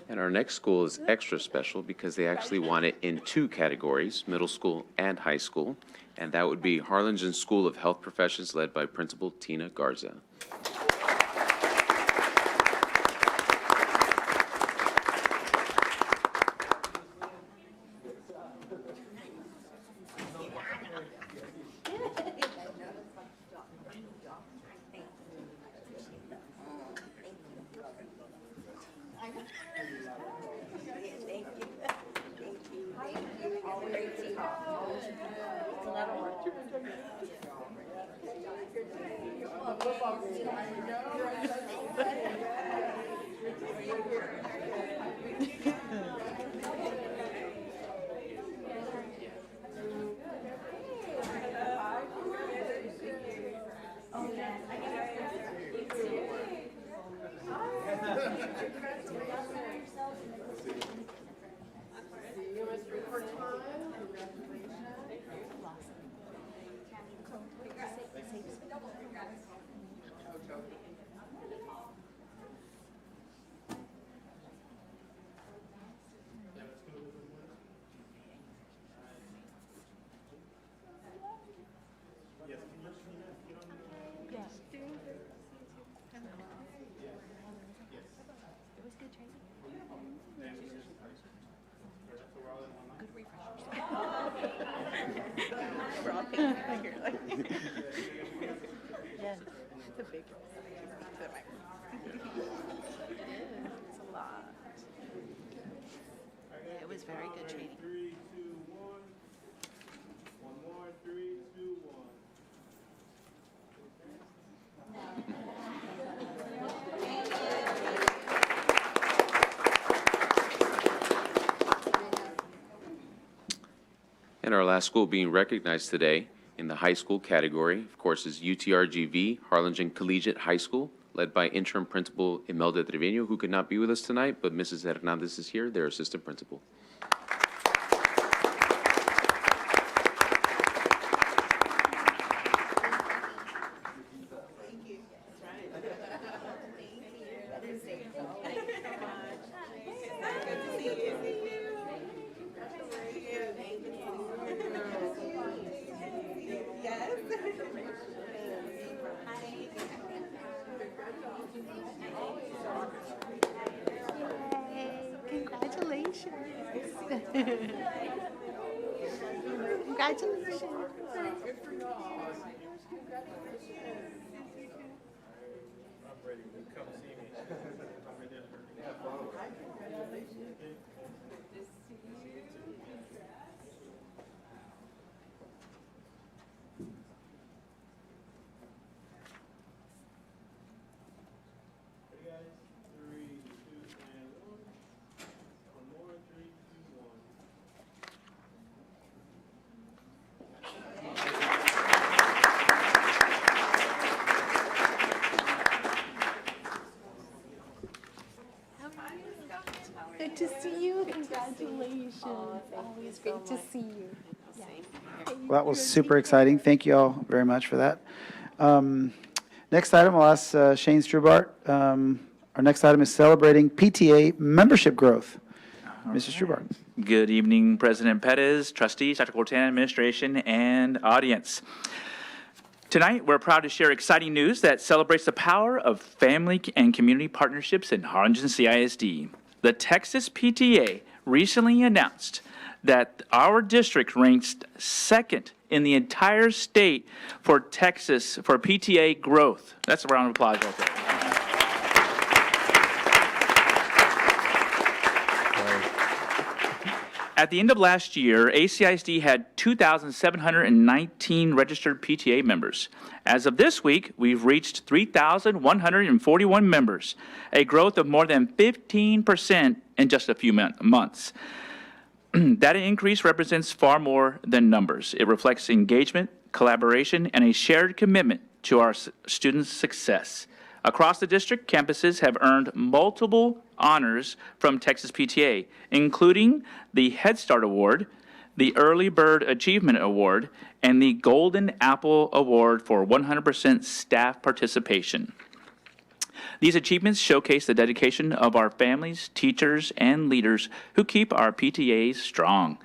H: And our next school is extra special because they actually want it in two categories, middle school and high school. And that would be Harlingen School of Health Professions, led by Principal Tina Garza.
B: It was very good training.
C: 3, 2, 1. One more. 3, 2, 1.
H: And our last school being recognized today in the high school category, of course, is UTRGV, Harlingen Collegiate High School, led by interim principal Imelda Trevino, who could not be with us tonight, but Mrs. Hernandez is here, their assistant principal.
U: Congratulations.
C: Ready, guys? 3, 2, and 1. One more. 3, 2, 1.
U: Good to see you. Congratulations. Always great to see you.
G: Well, that was super exciting. Thank you all very much for that. Next item, I'll ask Shane Strubart. Our next item is celebrating PTA membership growth. Mr. Strubart.
I: Good evening, President Pettis, trustees, Dr. Cortan, administration, and audience. Tonight, we're proud to share exciting news that celebrates the power of family and community partnerships in Harlingen CISD. The Texas PTA recently announced that our district ranks second in the entire state for Texas for PTA growth. That's a round of applause right there. At the end of last year, ACISD had 2,719 registered PTA members. As of this week, we've reached 3,141 members, a growth of more than 15% in just a few months. That increase represents far more than numbers. It reflects engagement, collaboration, and a shared commitment to our students' success. Across the district, campuses have earned multiple honors from Texas PTA, including the Head Start Award, the Early Bird Achievement Award, and the Golden Apple Award for 100% staff participation. These achievements showcase the dedication of our families, teachers, and leaders who keep our PTAs strong.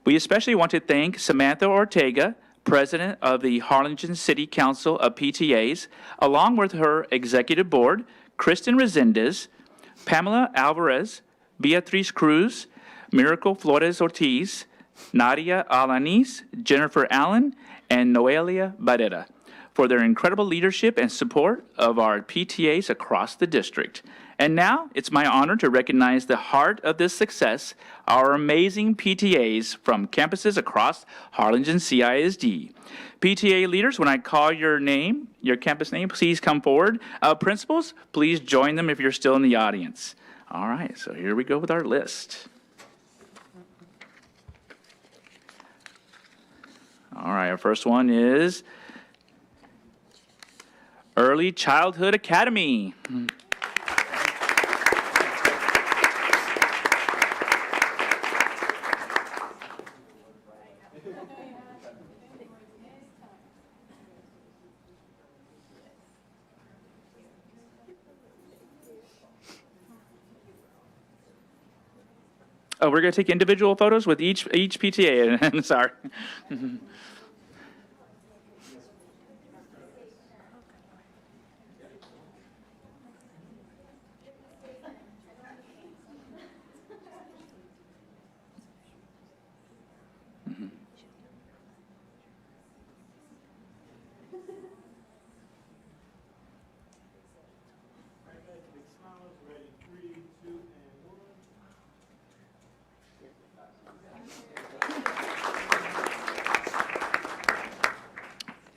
I: We especially want to thank Samantha Ortega, President of the Harlingen City Council of PTAs, along with her executive board, Kristen Resendez, Pamela Alvarez, Beatriz Cruz, Miracle Flores Ortiz, Nadia Alanis, Jennifer Allen, and Noelia Barrera for their incredible leadership and support of our PTAs across the district. And now, it's my honor to recognize the heart of this success, our amazing PTAs from campuses across Harlingen CISD. PTA leaders, when I call your name, your campus name, please come forward. Principals, please join them if you're still in the audience. All right, so here we go with our list. All right, our first one is Early Childhood Academy. Oh, we're going to take individual photos with each PTA. Sorry.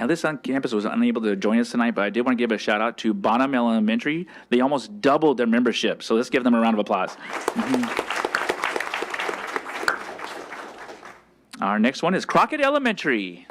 I: Now, this on campus was unable to join us tonight, but I did want to give a shout out to Bonham Elementary. They almost doubled their membership, so let's give them a round of applause. Our next one is Crockett Elementary.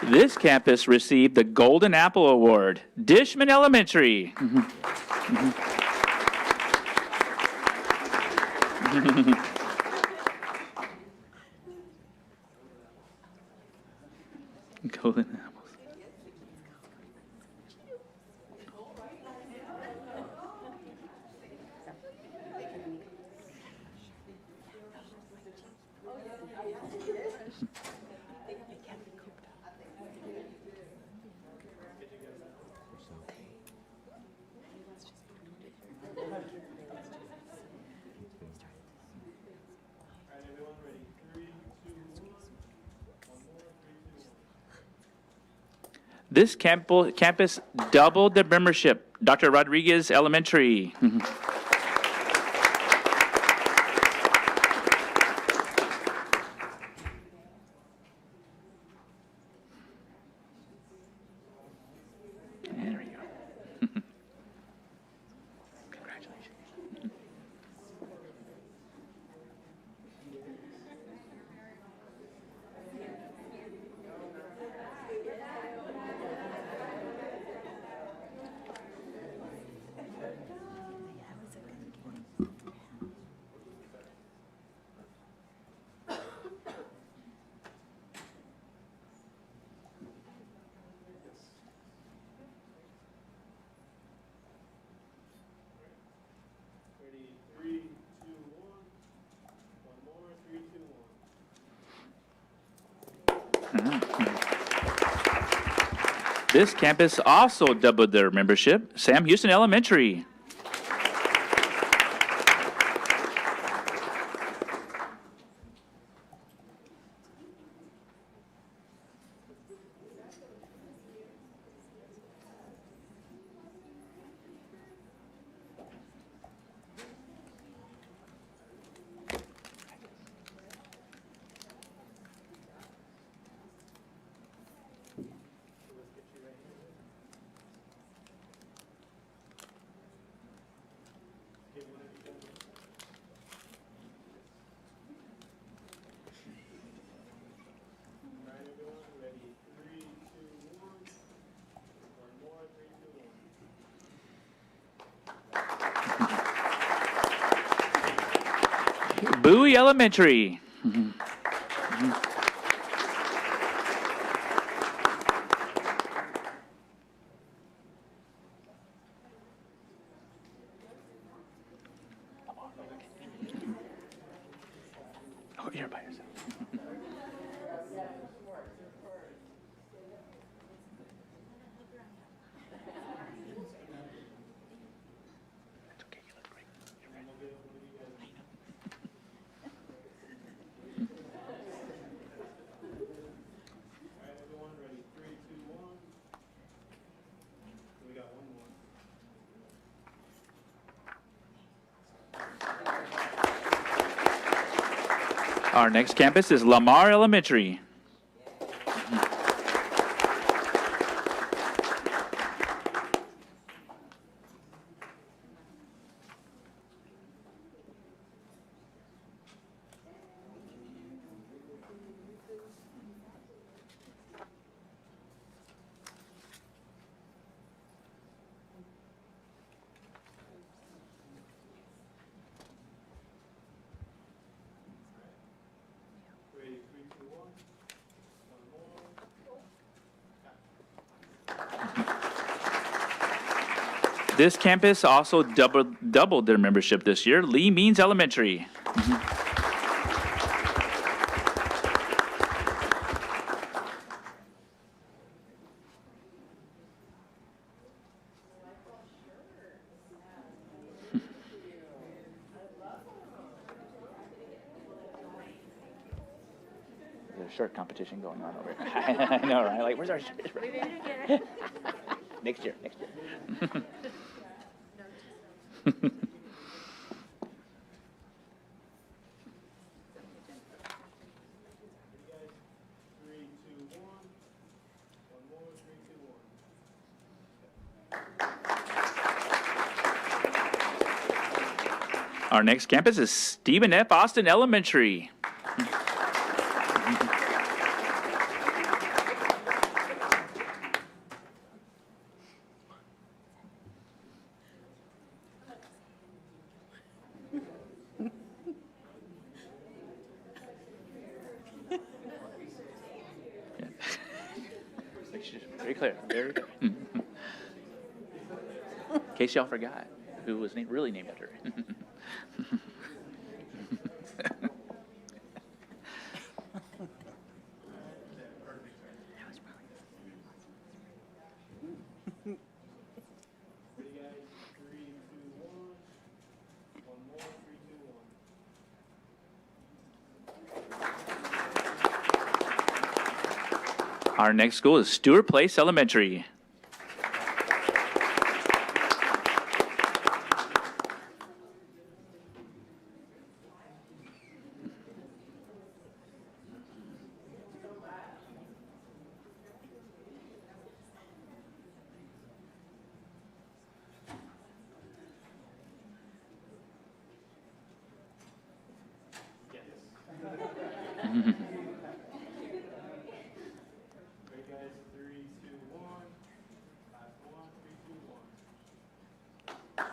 I: This campus received the Golden Apple Award, Dishman Elementary. Golden apples.
C: All right, everyone ready? 3, 2, 1. One more. 3, 2, 1.
I: This campus doubled the membership. Dr. Rodriguez Elementary. There we go. Congratulations.
C: Ready? 3, 2, 1. One more. 3, 2, 1.
I: This campus also doubled their membership. Sam Houston Elementary.
C: All right, everyone. Ready? 3, 2, 1. One more. 3, 2, 1.
I: Bowie Elementary. Oh, you're by yourself. It's okay, you look great. You're right.
C: All right, everyone. Ready? 3, 2, 1. We got one more.
I: Our next campus is Lamar Elementary.
C: Ready? 3, 2, 1. One more.
I: This campus also doubled their membership this year. Lee Means Elementary. There's a shirt competition going on over here. I know, right? Like, where's our shirt? Next year.
C: Ready, guys? 3, 2, 1. One more. 3, 2, 1.
I: Our next campus is Stephen F. Austin Elementary. Very clear, very clear. In case y'all forgot who was really named after her.
C: Ready, guys? 3, 2, 1. One more. 3, 2, 1.
I: Our next school is Stewart Place Elementary.
C: Ready, guys? 3, 2, 1. Last one. 3, 2, 1.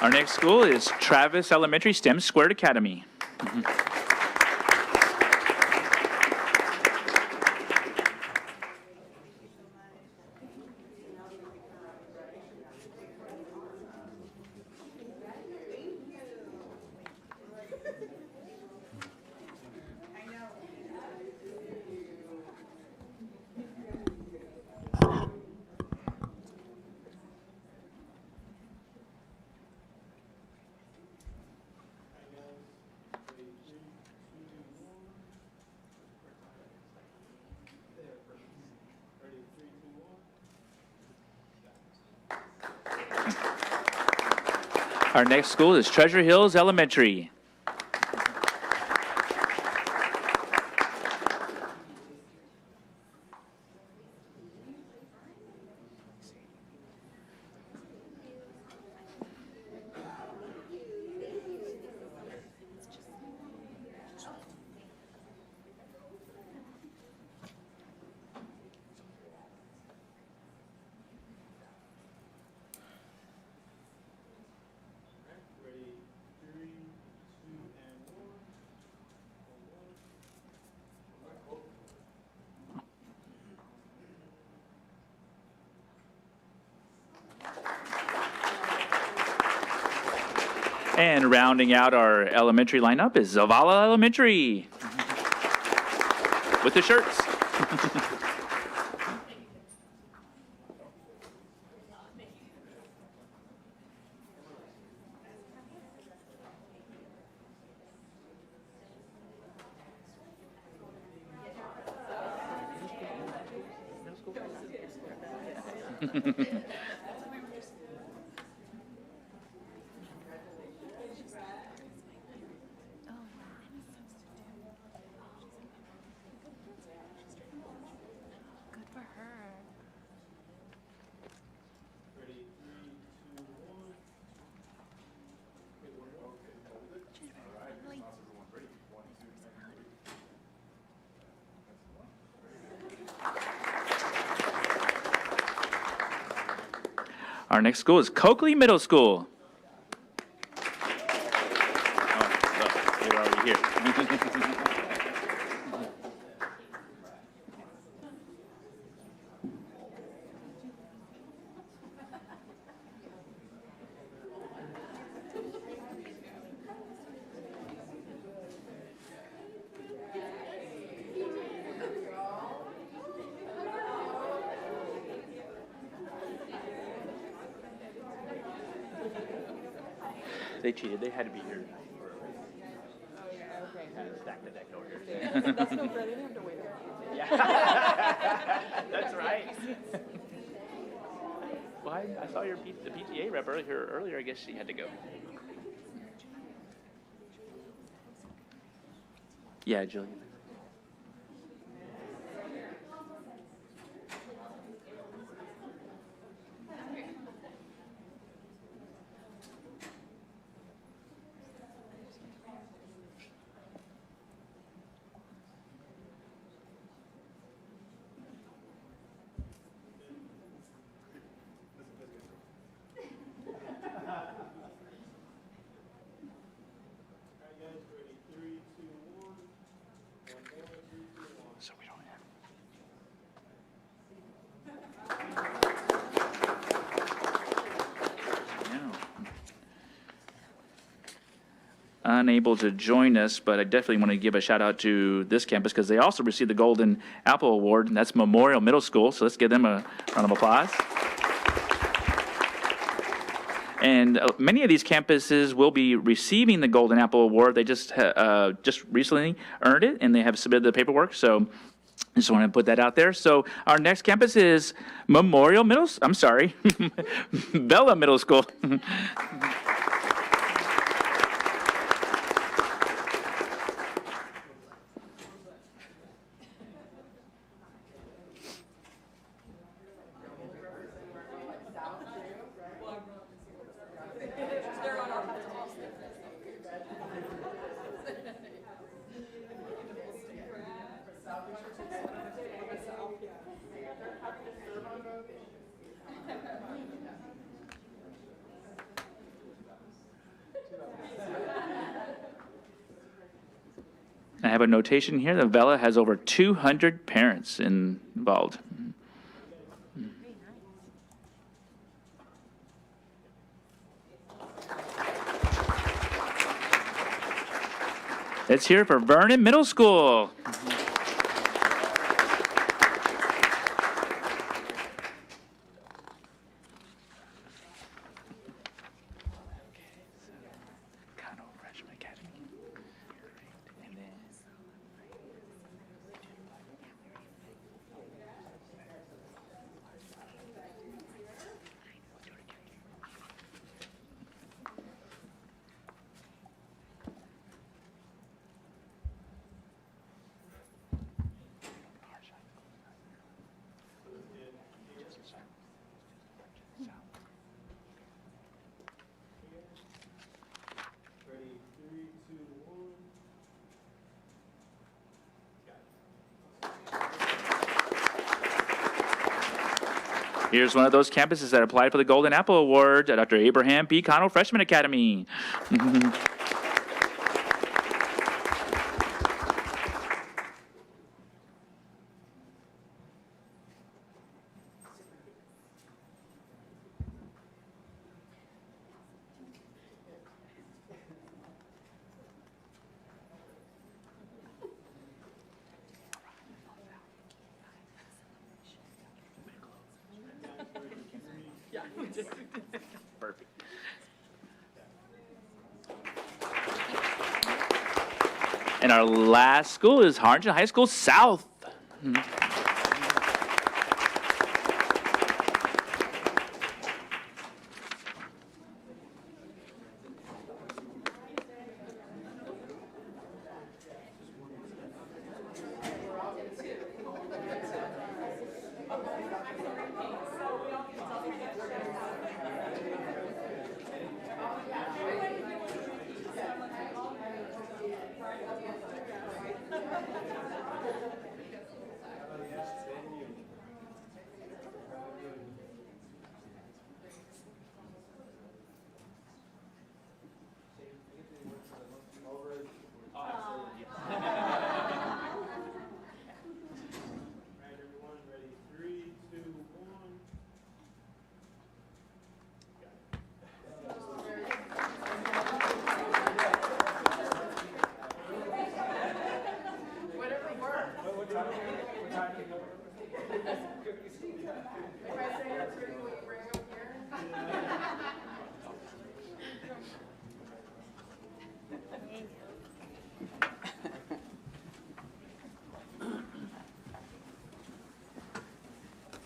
I: Our next school is Travis Elementary STEM Squared Academy.
C: Ready? 3, 2, 1.
I: Our next school is Treasure Hills Elementary.
C: Ready? 3, 2, and 1.
I: And rounding out our elementary lineup is Zavala Elementary with the shirts.
C: Ready? 3, 2, 1.
I: Our next school is Coakley Middle School. Oh, you're already here. They cheated. They had to be here.
T: Oh, yeah, okay.
I: Kind of stacked the deck over here.
T: That's no fair, they didn't have to wait.
I: Yeah. That's right. Well, I saw the PTA rep earlier. I guess she had to go. Yeah, Jillian.
C: All right, guys, ready? 3, 2, 1.
I: unable to join us, but I definitely want to give a shout out to this campus because they also received the Golden Apple Award, and that's Memorial Middle School. So let's give them a round of applause. And many of these campuses will be receiving the Golden Apple Award. They just recently earned it, and they have submitted the paperwork. So I just want to put that out there. So our next campus is Bella Middle School. I have a notation here that Bella has over 200 parents involved. Let's hear it for Vernon Middle School.
C: Ready, 3, 2, 1.
I: Here's one of those campuses that applied for the Golden Apple Award, Dr. Abraham B. Connell Freshman Academy. Perfect. And our last school is Harlingen High School South.
C: Right, everyone, ready, 3, 2, 1.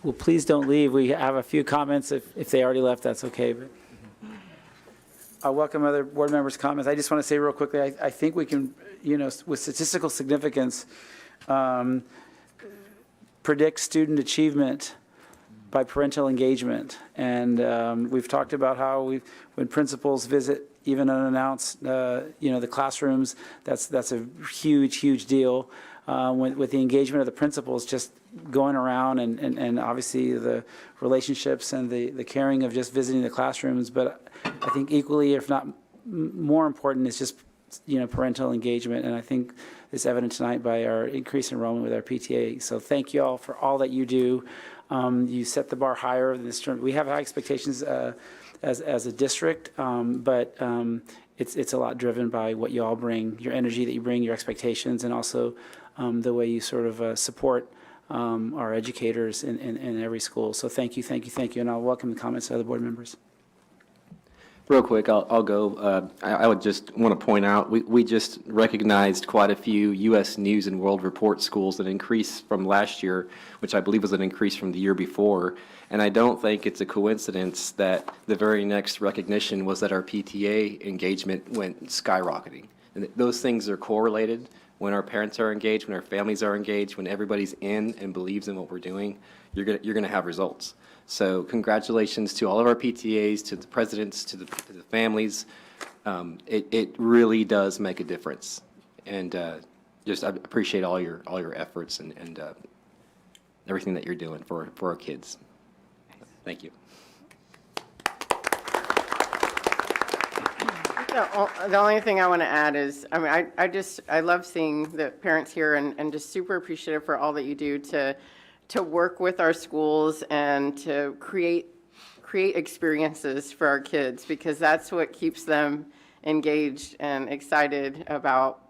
J: Well, please don't leave. We have a few comments. If they already left, that's okay. But I welcome other board members' comments. I just want to say real quickly, I think we can, with statistical significance, predict student achievement by parental engagement. And we've talked about how when principals visit even unannounced, the classrooms, that's a huge, huge deal. With the engagement of the principals just going around and obviously the relationships and the caring of just visiting the classrooms. But I think equally, if not more important, is just, parental engagement. And I think it's evident tonight by our increased enrollment with our PTA. So thank you all for all that you do. You set the bar higher in this term. We have high expectations as a district, but it's a lot driven by what you all bring, your energy that you bring, your expectations, and also the way you sort of support our educators in every school. So thank you, and I'll welcome the comments of other board members.
F: Real quick, I'll go. I would just want to point out, we just recognized quite a few U.S. News and World Report schools that increased from last year, which I believe was an increase from the year before. And I don't think it's a coincidence that the very next recognition was that our PTA engagement went skyrocketing. And those things are correlated. When our parents are engaged, when our families are engaged, when everybody's in and believes in what we're doing, you're gonna have results. So congratulations to all of our PTAs, to the presidents, to the families. It really does make a difference. And just I appreciate all your efforts and everything that you're doing for our kids. Thank you.
T: The only thing I want to add is, I mean, I love seeing the parents here and just super appreciative for all that you do to work with our schools and to create experiences for our kids, because that's what keeps them engaged and excited about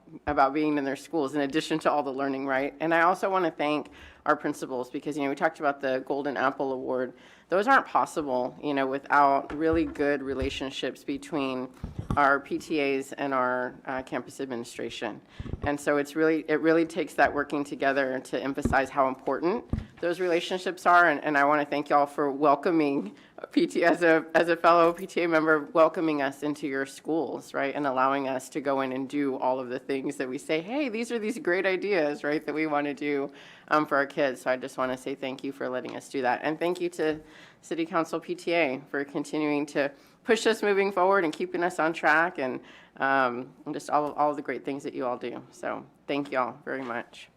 T: being in their schools, in addition to all the learning, right? And I also want to thank our principals, because, we talked about the Golden Apple Award. Those aren't possible, without really good relationships between our PTAs and our campus administration. And so it really takes that working together to emphasize how important those relationships are. And I want to thank y'all for welcoming as a fellow PTA member, welcoming us into your schools, right? And allowing us to go in and do all of the things that we say, hey, these are these great ideas, right, that we want to do for our kids. So I just want to say thank you for letting us do that. And thank you to City Council PTA for continuing to push us moving forward and keeping us on track, and just all of the great things that you all do. So thank you all very much.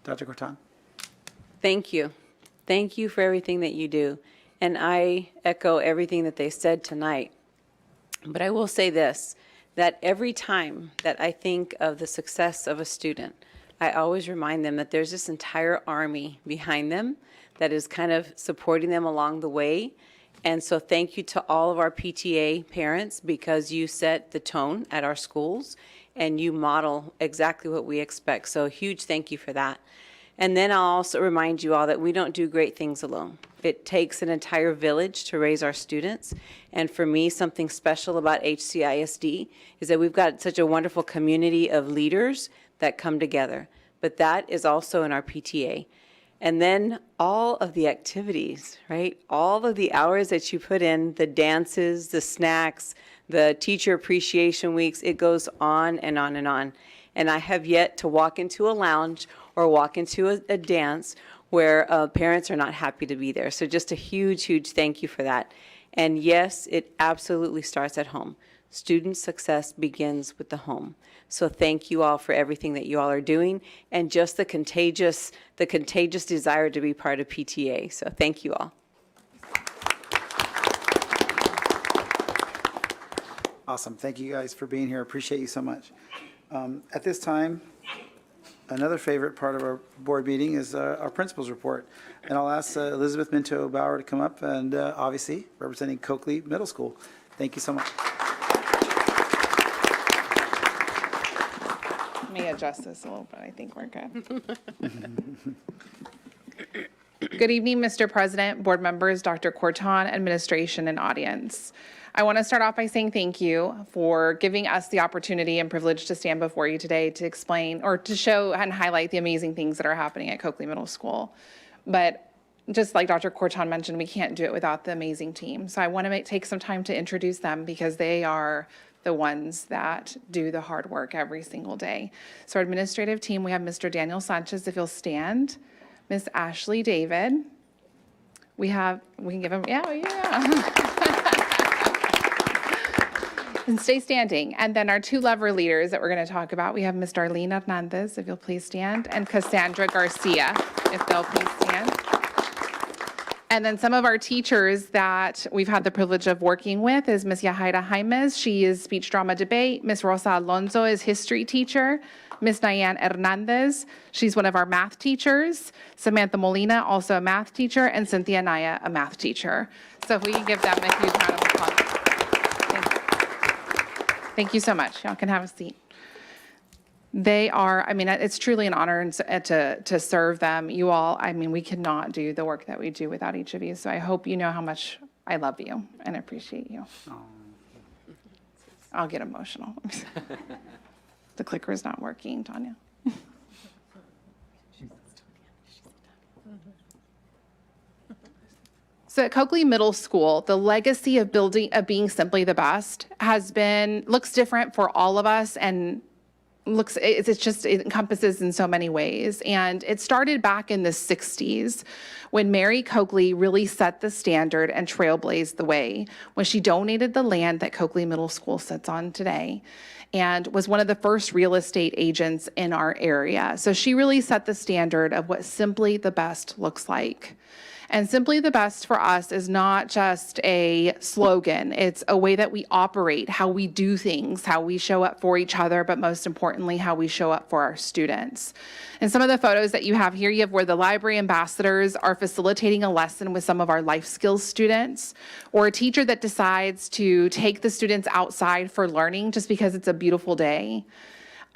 J: Dr. Corton.
N: Thank you. Thank you for everything that you do. And I echo everything that they said tonight. But I will say this, that every time that I think of the success of a student, I always remind them that there's this entire army behind them that is kind of supporting them along the way. And so thank you to all of our PTA parents, because you set the tone at our schools and you model exactly what we expect. So a huge thank you for that. And then I'll also remind you all that we don't do great things alone. It takes an entire village to raise our students. And for me, something special about HCISD is that we've got such a wonderful community of leaders that come together. But that is also in our PTA. And then all of the activities, right? All of the hours that you put in, the dances, the snacks, the teacher appreciation weeks, it goes on and on and on. And I have yet to walk into a lounge or walk into a dance where parents are not happy to be there. So just a huge, huge thank you for that. And yes, it absolutely starts at home. Student success begins with the home. So thank you all for everything that you all are doing, and just the contagious desire to be part of PTA. So thank you all.
G: Awesome. Thank you guys for being here. Appreciate you so much. At this time, another favorite part of our board meeting is our principal's report. And I'll ask Elizabeth Minto Bauer to come up, and obviously representing Coakley Middle School. Thank you so much.
V: Let me adjust this a little bit. I think we're good. Good evening, Mr. President, board members, Dr. Corton, administration, and audience. I want to start off by saying thank you for giving us the opportunity and privilege to stand before you today to explain or to show and highlight the amazing things that are happening at Coakley Middle School. But just like Dr. Corton mentioned, we can't do it without the amazing team. So I want to take some time to introduce them, because they are the ones that do the hard work every single day. So our administrative team, we have Mr. Daniel Sanchez, if you'll stand, Miss Ashley David. We can give him, yeah. And stay standing. And then our two lever leaders that we're going to talk about, we have Ms. Darlene Hernandez, if you'll please stand, and Cassandra Garcia, if they'll please stand. And then some of our teachers that we've had the privilege of working with is Ms. Yahaira Jaimes. She is speech drama debate. Ms. Rosa Alonso is history teacher. Miss Diane Hernandez, she's one of our math teachers. Samantha Molina, also a math teacher, and Cynthia Naya, a math teacher. So if we can give them a huge round of applause. Thank you so much. Y'all can have a seat. They are, I mean, it's truly an honor to serve them. You all, I mean, we could not do the work that we do without each of you. So I hope you know how much I love you and appreciate you. I'll get emotional. The clicker is not working, Tanya. So at Coakley Middle School, the legacy of being simply the best looks different for all of us, and it encompasses in so many ways. And it started back in the 60s when Mary Coakley really set the standard and trailblazed the way when she donated the land that Coakley Middle School sits on today and was one of the first real estate agents in our area. So she really set the standard of what simply the best looks like. And simply the best for us is not just a slogan. It's a way that we operate, how we do things, how we show up for each other, but most importantly, how we show up for our students. And some of the photos that you have here, you have where the library ambassadors are facilitating a lesson with some of our life skills students, or a teacher that decides to take the students outside for learning just because it's a beautiful day.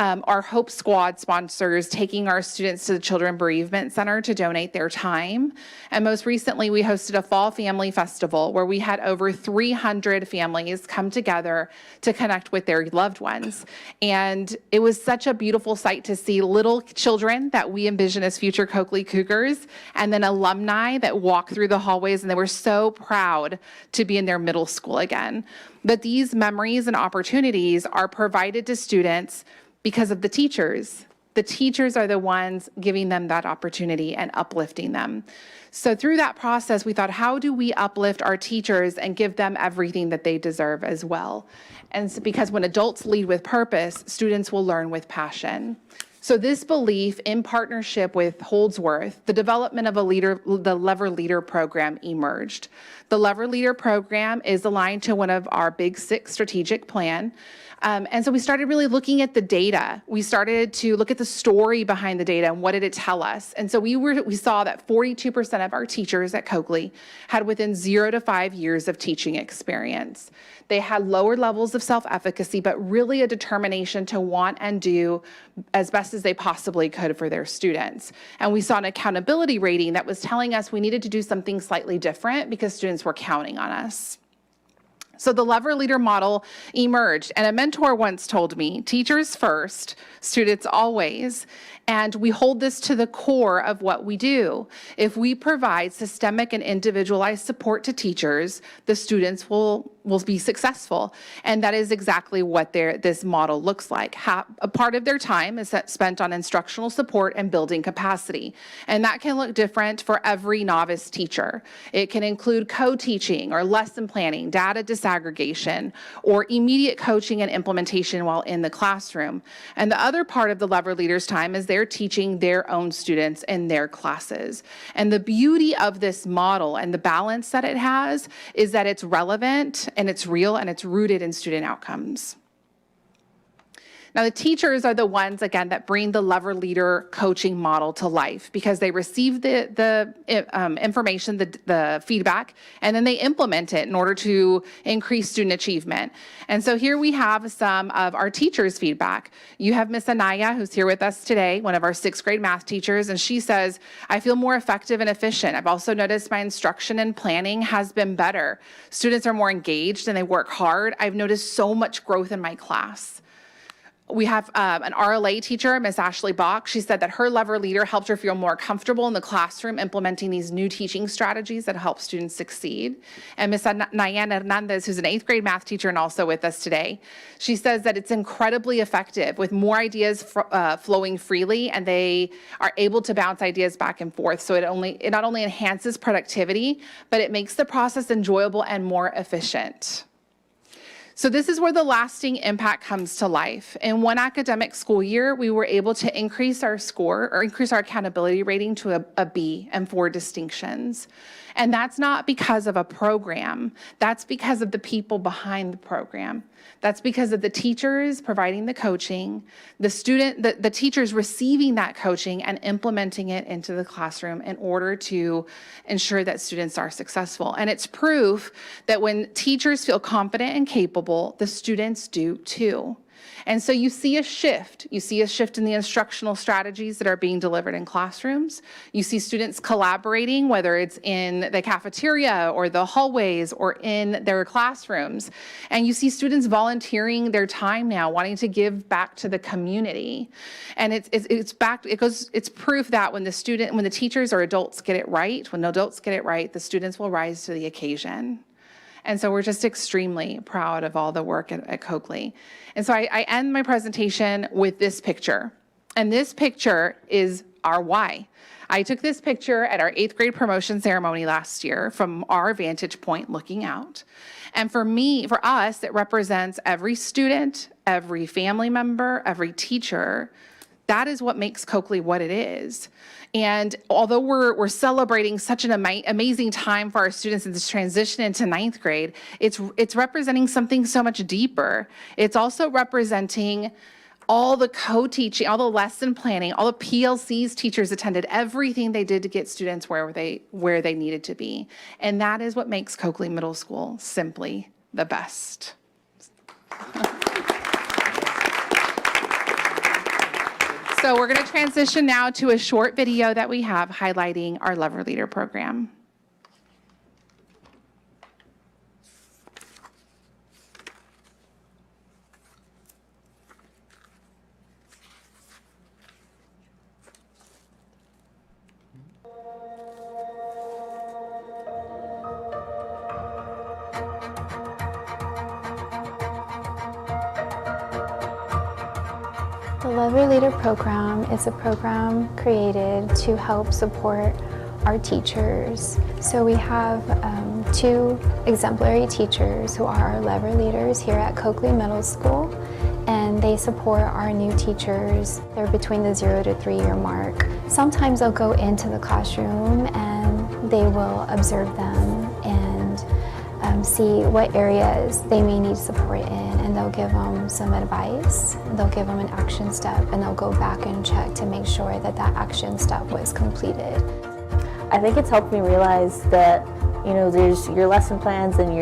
V: Our Hope Squad sponsors taking our students to the Children Bereavement Center to donate their time. And most recently, we hosted a Fall Family Festival where we had over 300 families come together to connect with their loved ones. And it was such a beautiful sight to see little children that we envision as future Coakley Cougars, and then alumni that walk through the hallways, and they were so proud to be in their middle school again. But these memories and opportunities are provided to students because of the teachers. The teachers are the ones giving them that opportunity and uplifting them. So through that process, we thought, how do we uplift our teachers and give them everything that they deserve as well? And so because when adults lead with purpose, students will learn with passion. So this belief, in partnership with Holdsworth, the development of the Lever Leader program emerged. The Lever Leader program is aligned to one of our Big Six strategic plan. And so we started really looking at the data. We started to look at the story behind the data and what did it tell us. And so we saw that 42% of our teachers at Coakley had within 0 to 5 years of teaching experience. They had lower levels of self-efficacy, but really a determination to want and do as best as they possibly could for their students. And we saw an accountability rating that was telling us we needed to do something slightly different because students were counting on us. So the Lever Leader model emerged, and a mentor once told me, teachers first, students always, and we hold this to the core of what we do. If we provide systemic and individualized support to teachers, the students will be successful, and that is exactly what this model looks like. A part of their time is spent on instructional support and building capacity, and that can look different for every novice teacher. It can include co-teaching or lesson planning, data disaggregation, or immediate coaching and implementation while in the classroom. And the other part of the Lever Leaders' time is they're teaching their own students in their classes. And the beauty of this model and the balance that it has is that it's relevant and it's real and it's rooted in student outcomes. Now, the teachers are the ones, again, that bring the Lever Leader coaching model to life because they receive the information, the feedback, and then they implement it in order to increase student achievement. And so here we have some of our teachers' feedback. You have Miss Anaya, who's here with us today, one of our 6th grade math teachers, and she says, I feel more effective and efficient. I've also noticed my instruction and planning has been better. Students are more engaged and they work hard. I've noticed so much growth in my class. We have an RLA teacher, Miss Ashley Bach. She said that her Lever Leader helped her feel more comfortable in the classroom implementing these new teaching strategies that help students succeed. And Miss Diane Hernandez, who's an 8th grade math teacher and also with us today, she says that it's incredibly effective with more ideas flowing freely, and they are able to bounce ideas back and forth. So it not only enhances productivity, but it makes the process enjoyable and more efficient. So this is where the lasting impact comes to life. In one academic school year, we were able to increase our score or increase our accountability rating to a B and 4 distinctions. And that's not because of a program. That's because of the people behind the program. That's because of the teachers providing the coaching, the teachers receiving that coaching and implementing it into the classroom in order to ensure that students are successful. And it's proof that when teachers feel confident and capable, the students do too. And so you see a shift. You see a shift in the instructional strategies that are being delivered in classrooms. You see students collaborating, whether it's in the cafeteria or the hallways or in their classrooms. And you see students volunteering their time now, wanting to give back to the community. And it's proof that when the teachers or adults get it right, when adults get it right, the students will rise to the occasion. And so we're just extremely proud of all the work at Coakley. And so I end my presentation with this picture. And this picture is our why. I took this picture at our 8th grade promotion ceremony last year from our vantage point looking out. And for us, it represents every student, every family member, every teacher. That is what makes Coakley what it is. And although we're celebrating such an amazing time for our students in this transition into 9th grade, it's representing something so much deeper. It's also representing all the co-teaching, all the lesson planning, all the PLCs teachers attended, everything they did to get students where they needed to be. And that is what makes Coakley Middle School simply the best. So we're going to transition now to a short video that we have highlighting our Lover Leader program.
O: The Lover Leader program is a program created to help support our teachers. So we have 2 exemplary teachers who are our Lover Leaders here at Coakley Middle School, and they support our new teachers. They're between the 0 to 3 year mark. Sometimes they'll go into the classroom and they will observe them and see what areas they may need support in, and they'll give them some advice. They'll give them an action step, and they'll go back and check to make sure that that action step was completed.
P: I think it's helped me realize that, there's your lesson plans and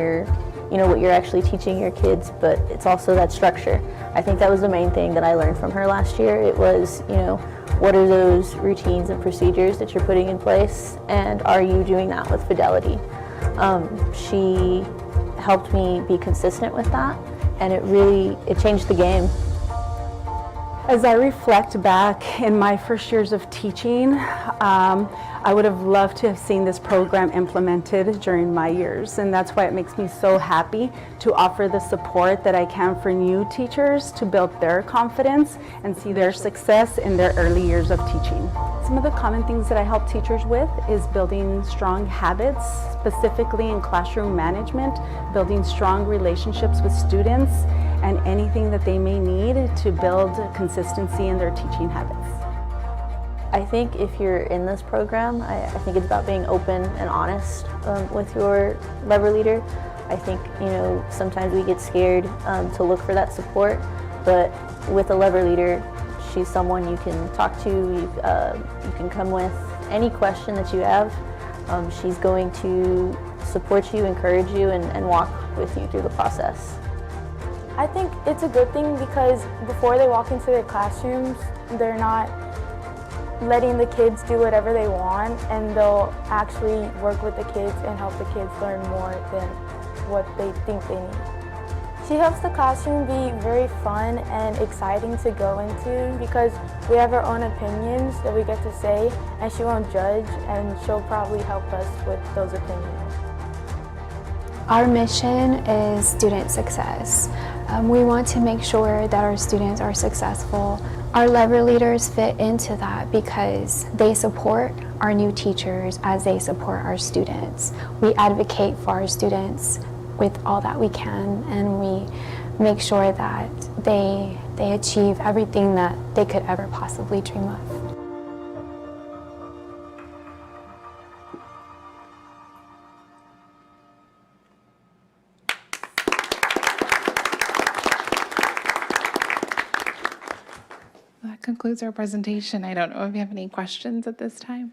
P: what you're actually teaching your kids, but it's also that structure. I think that was the main thing that I learned from her last year. It was, what are those routines and procedures that you're putting in place, and are you doing that with fidelity? She helped me be consistent with that, and it changed the game.
W: As I reflect back in my first years of teaching, I would have loved to have seen this program implemented during my years, and that's why it makes me so happy to offer the support that I can for new teachers to build their confidence and see their success in their early years of teaching. Some of the common things that I help teachers with is building strong habits, specifically in classroom management, building strong relationships with students, and anything that they may need to build consistency in their teaching habits.
P: I think if you're in this program, I think it's about being open and honest with your Lover Leader. I think, sometimes we get scared to look for that support, but with a Lover Leader, she's someone you can talk to, you can come with any question that you have. She's going to support you, encourage you, and walk with you through the process.
R: I think it's a good thing because before they walk into their classrooms, they're not letting the kids do whatever they want, and they'll actually work with the kids and help the kids learn more than what they think they need. She helps the classroom be very fun and exciting to go into because we have our own opinions that we get to say, and she won't judge, and she'll probably help us with those opinions.
O: Our mission is student success. We want to make sure that our students are successful. Our Lover Leaders fit into that because they support our new teachers as they support our students. We advocate for our students with all that we can, and we make sure that they achieve everything that they could ever possibly dream of.
V: concludes our presentation. I don't know if you have any questions at this time.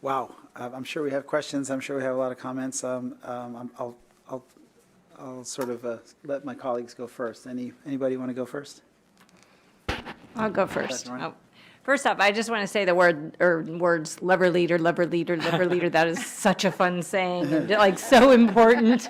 G: Wow, I'm sure we have questions. I'm sure we have a lot of comments. I'll sort of let my colleagues go first. Anybody want to go first?
E: I'll go first.
G: Dr. Ryan?
E: First off, I just want to say the words lever leader, lever leader, lever leader. That is such a fun saying and like so important.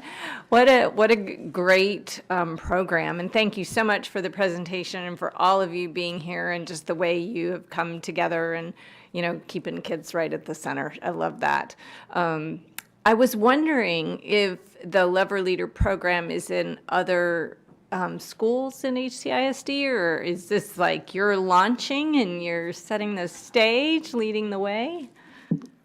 E: What a great program. And thank you so much for the presentation and for all of you being here and just the way you have come together and, you know, keeping kids right at the center. I love that. I was wondering if the lever leader program is in other schools in HCISD, or is this like you're launching and you're setting the stage, leading the way?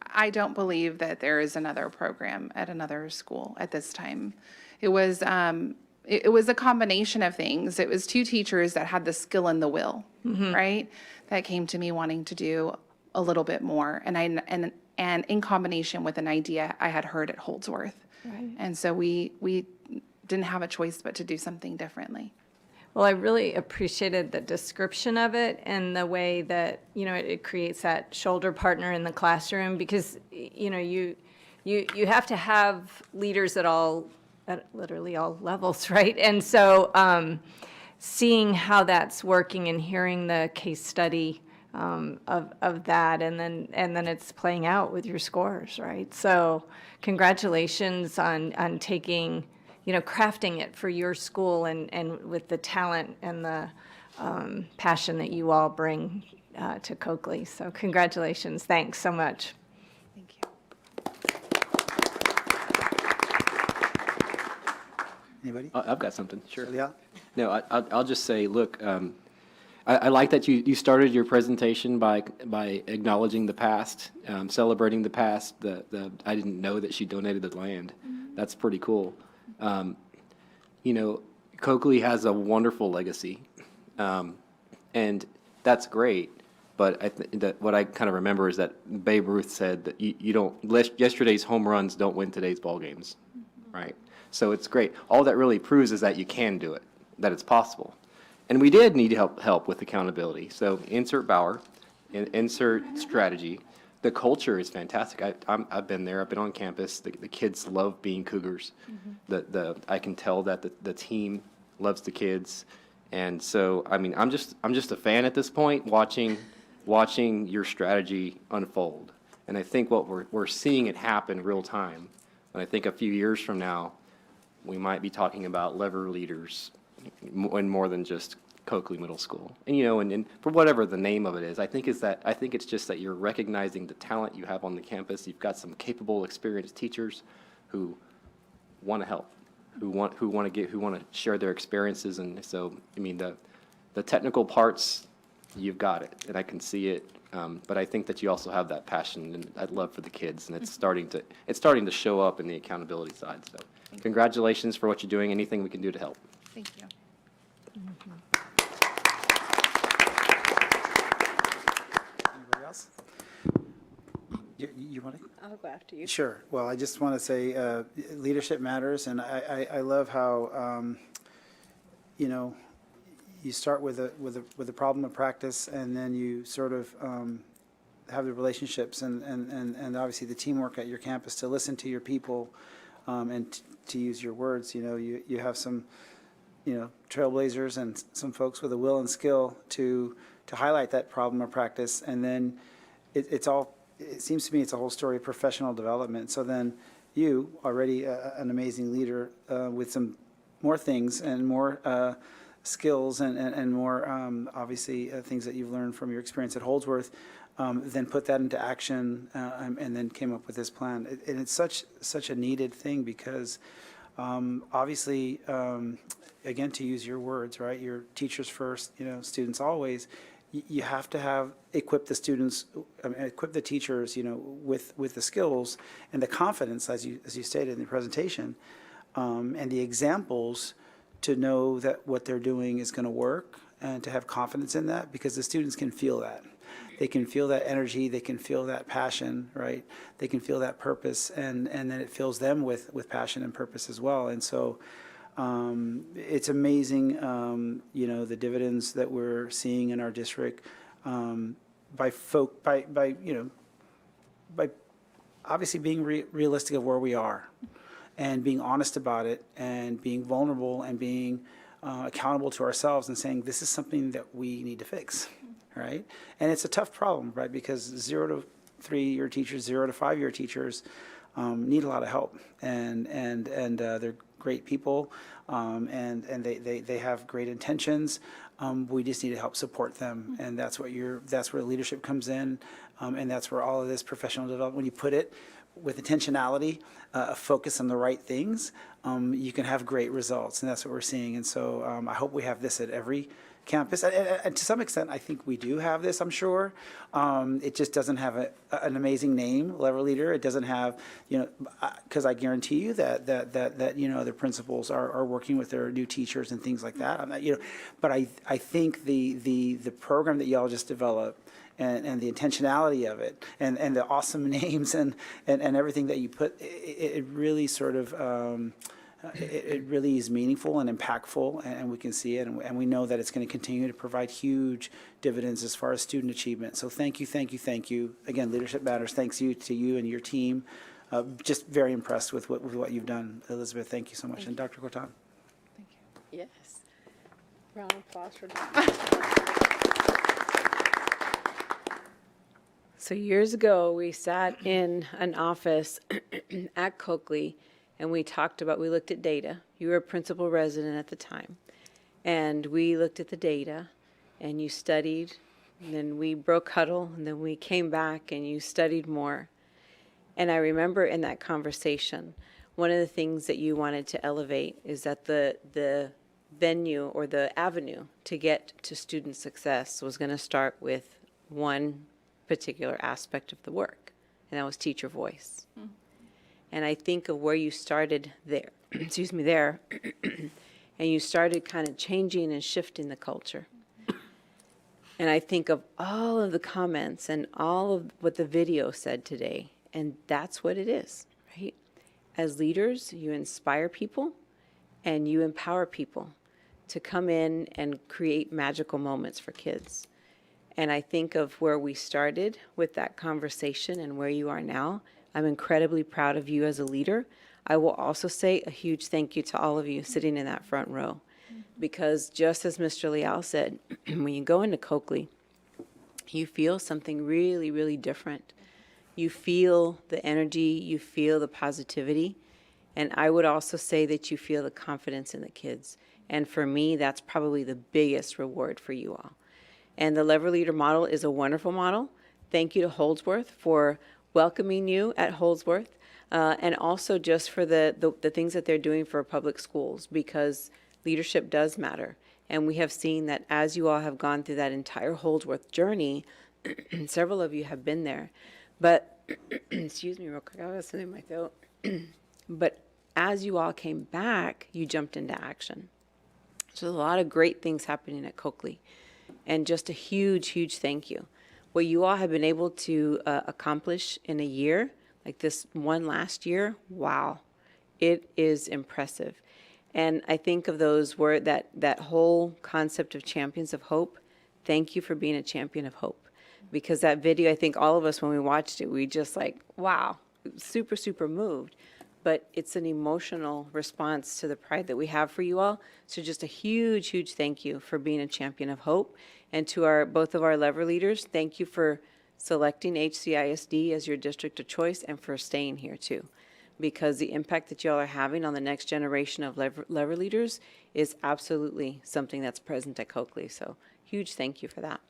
V: I don't believe that there is another program at another school at this time. It was a combination of things. It was two teachers that had the skill and the will, right? That came to me wanting to do a little bit more, and in combination with an idea I had heard at Holdsworth.
E: Right.
V: And so we didn't have a choice but to do something differently.
E: Well, I really appreciated the description of it and the way that, you know, it creates that shoulder partner in the classroom, because, you know, you have to have leaders at literally all levels, right? And so seeing how that's working and hearing the case study of that, and then it's playing out with your scores, right? So congratulations on taking, you know, crafting it for your school and with the talent and the passion that you all bring to Coakley. So congratulations. Thanks so much.
V: Thank you.
G: Anybody?
F: I've got something, sure.
G: Yeah.
F: No, I'll just say, look, I like that you started your presentation by acknowledging the past, celebrating the past. I didn't know that she donated the land. That's pretty cool. You know, Coakley has a wonderful legacy, and that's great. But what I kind of remember is that Babe Ruth said that you don't, yesterday's home runs don't win today's ball games, right? So it's great. All that really proves is that you can do it, that it's possible. And we did need help with accountability. So insert Bauer, insert strategy. The culture is fantastic. I've been there. I've been on campus. The kids love being Cougars. I can tell that the team loves the kids, and so I mean I'm just a fan at this point, watching your strategy unfold. And I think what we're seeing it happen real time. And I think a few years from now, we might be talking about lever leaders and more than just Coakley Middle School. And, you know, and for whatever the name of it is, I think it's just that you're recognizing the talent you have on the campus. You've got some capable, experienced teachers who want to help, who want to share their experiences. And so, I mean, the technical parts, you've got it, and I can see it. But I think that you also have that passion and that love for the kids, and it's starting to show up in the accountability side. So, congratulations for what you're doing. Anything we can do to help.
V: Thank you.
G: Anybody else? You want to?
N: I'll go after you.
G: Sure. Well, I just want to say leadership matters, and I love how, you know, you start with a problem of practice, and then you sort of have the relationships and obviously the teamwork at your campus to listen to your people, and to use your words. You know, you have some, you know, trailblazers and some folks with a will and skill to highlight that problem of practice, and then it seems to me it's a whole story of professional development. So then you, already an amazing leader with some more things and more skills and more, obviously, things that you've learned from your experience at Holdsworth, then put that into action and then came up with this plan. And it's such a needed thing because obviously, again, to use your words, right, your teachers first, you know, students always. You have to equip the students, equip the teachers, you know, with the skills and the confidence, as you stated in the presentation, and the examples to know that what they're doing is going to work and to have confidence in that, because the students can feel that. They can feel that energy, they can feel that passion, right? They can feel that purpose, and then it fills them with passion and purpose as well. And so it's amazing, you know, the dividends that we're seeing in our district.
J: by obviously being realistic of where we are and being honest about it and being vulnerable and being accountable to ourselves and saying this is something that we need to fix, right? And it's a tough problem, right? Because 0 to 3-year teachers, 0 to 5-year teachers need a lot of help, and they're great people, and they have great intentions. We just need to help support them, and that's where leadership comes in, and that's where all of this professional development, when you put it with intentionality, a focus on the right things, you can have great results, and that's what we're seeing. And so I hope we have this at every campus. And to some extent, I think we do have this, I'm sure. It just doesn't have an amazing name, Lever Leader. It doesn't have, because I guarantee you that the principals are working with their new teachers and things like that. But I think the program that y'all just developed, and the intentionality of it, and the awesome names and everything that you put, it really sort of, it really is meaningful and impactful, and we can see it, and we know that it's going to continue to provide huge dividends as far as student achievement. So thank you, thank you, thank you. Again, Leadership Matters, thanks to you and your team. Just very impressed with what you've done, Elizabeth. Thank you so much. And Dr. Cortan.
N: Thank you. Yes. Round of applause for that. So years ago, we sat in an office at Coakley, and we looked at data. You were a principal resident at the time. And we looked at the data, and you studied, and then we broke huddle, and then we came back, and you studied more. And I remember in that conversation, one of the things that you wanted to elevate is that the venue or the avenue to get to student success was going to start with one particular aspect of the work, and that was teacher voice. And I think of where you started there, and you started kind of changing and shifting the culture. And I think of all of the comments and all of what the video said today, and that's what it is, right? As leaders, you inspire people and you empower people to come in and create magical moments for kids. And I think of where we started with that conversation and where you are now. I'm incredibly proud of you as a leader. I will also say a huge thank you to all of you sitting in that front row. Because just as Mr. Leal said, when you go into Coakley, you feel something really, really different. You feel the energy, you feel the positivity. And I would also say that you feel the confidence in the kids. And for me, that's probably the biggest reward for you all. And the Lever Leader model is a wonderful model. Thank you to Holdsworth for welcoming you at Holdsworth, and also just for the things that they're doing for public schools, because leadership does matter. And we have seen that as you all have gone through that entire Holdsworth journey, several of you have been there. But, excuse me real quick, I was something in my throat. But as you all came back, you jumped into action. So there's a lot of great things happening at Coakley. And just a huge, huge thank you. What you all have been able to accomplish in a year, like this one last year, wow, it is impressive. And I think of those where that whole concept of champions of hope, thank you for being a champion of hope. Because that video, I think all of us, when we watched it, we just like, wow, super, super moved. But it's an emotional response to the pride that we have for you all. So just a huge, huge thank you for being a champion of hope. And to both of our Lever Leaders, thank you for selecting HCISD as your district of choice and for staying here too. Because the impact that y'all are having on the next generation of Lever Leaders is absolutely something that's present at Coakley. So huge thank you for that.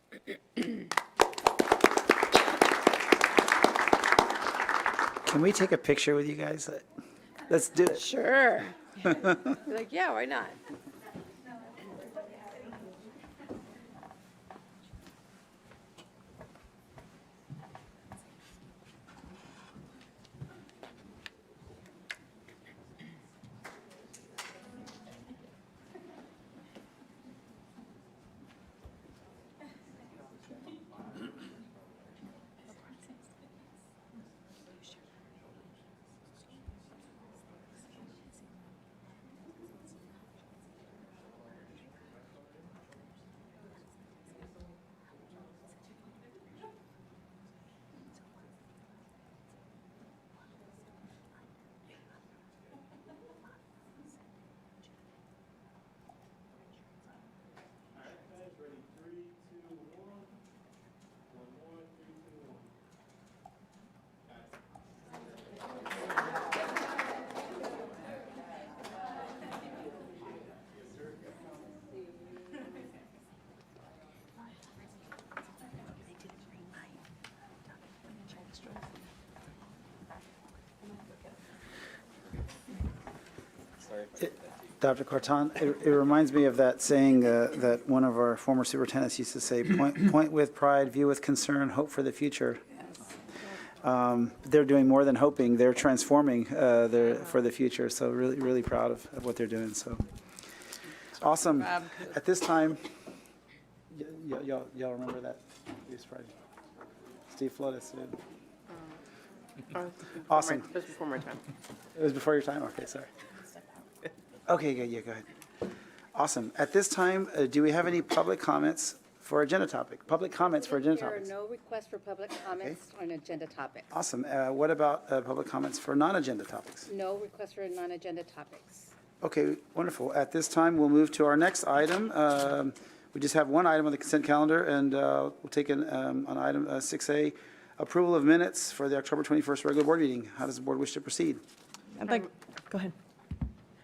J: Can we take a picture with you guys? Let's do it.
N: Sure. You're like, yeah, why not?
G: Dr. Corton, it reminds me of that saying that one of our former superintendents used to say, point with pride, view with concern, hope for the future. They're doing more than hoping. They're transforming for the future. So really, really proud of what they're doing. So awesome. At this time, y'all remember that? Steve Flores. Awesome.
T: It was before my time.
G: It was before your time? Okay, sorry. Okay, yeah, go ahead. Awesome. At this time, do we have any public comments for agenda topic? Public comments for agenda topics?
B: There are no requests for public comments on agenda topics.
G: Awesome. What about public comments for non-agenda topics?
B: No requests for non-agenda topics.
G: Okay, wonderful. At this time, we'll move to our next item. We just have one item on the consent calendar, and we'll take on item 6A, approval of minutes for the October 21st regular board meeting. How does the board wish to proceed?
U: Go ahead.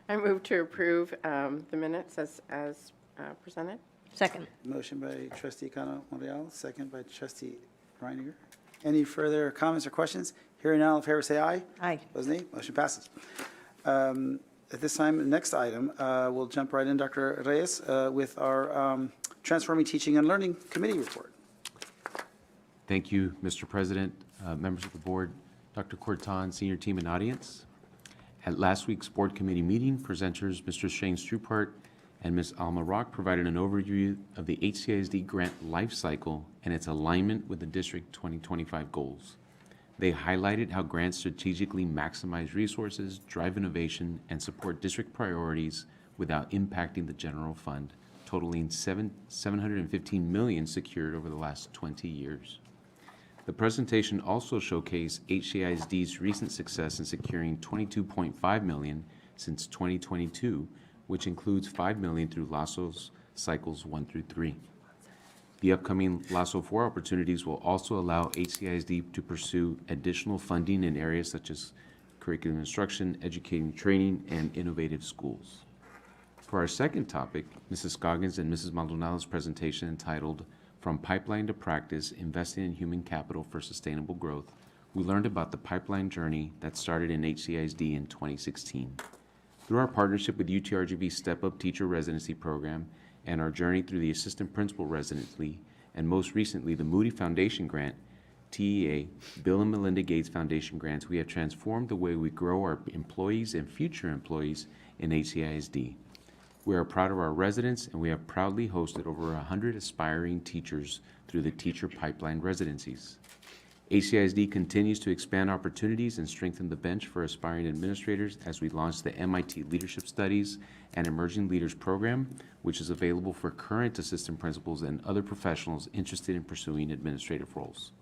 T: I move to approve the minutes as presented.
U: Second.
G: Motion by trustee Cano Monreal, second by trustee Reiniger. Any further comments or questions? Hearing none, all in favor say aye.
U: Aye.
G: Opposed, nay. Motion passes. At this time, the next item, we'll jump right in, Dr. Reyes, with our Transforming Teaching and Learning Committee report.
M: Thank you, Mr. President, members of the board, Dr. Corton, senior team and audience. At last week's board committee meeting, presenters Mr. Shane Strupart and Ms. Alma Rock provided an overview of the HCISD grant life cycle and its alignment with the District 2025 goals. They highlighted how grants strategically maximize resources, drive innovation, and support district priorities without impacting the general fund, totaling $715 million secured over the last 20 years. The presentation also showcased HCISD's recent success in securing $22.5 million since 2022, which includes $5 million through LASSO's cycles 1 through 3. The upcoming LASSO 4 opportunities will also allow HCISD to pursue additional funding in areas such as curriculum instruction, educating training, and innovative schools. For our second topic, Mrs. Scoggins and Mrs. Maldonado's presentation entitled From Pipeline to Practice, Investing in Human Capital for Sustainable Growth, we learned about the pipeline journey that started in HCISD in 2016. Through our partnership with UTRGV's Step Up Teacher Residency Program and our journey through the Assistant Principal Residency, and most recently the Moody Foundation Grant, TEA, Bill and Melinda Gates Foundation grants, we have transformed the way we grow our employees and future employees in HCISD. We are proud of our residents, and we have proudly hosted over 100 aspiring teachers through the Teacher Pipeline residencies. HCISD continues to expand opportunities and strengthen the bench for aspiring administrators as we launch the MIT Leadership Studies and Emerging Leaders Program, which is available for current assistant principals and other professionals interested in pursuing administrative roles.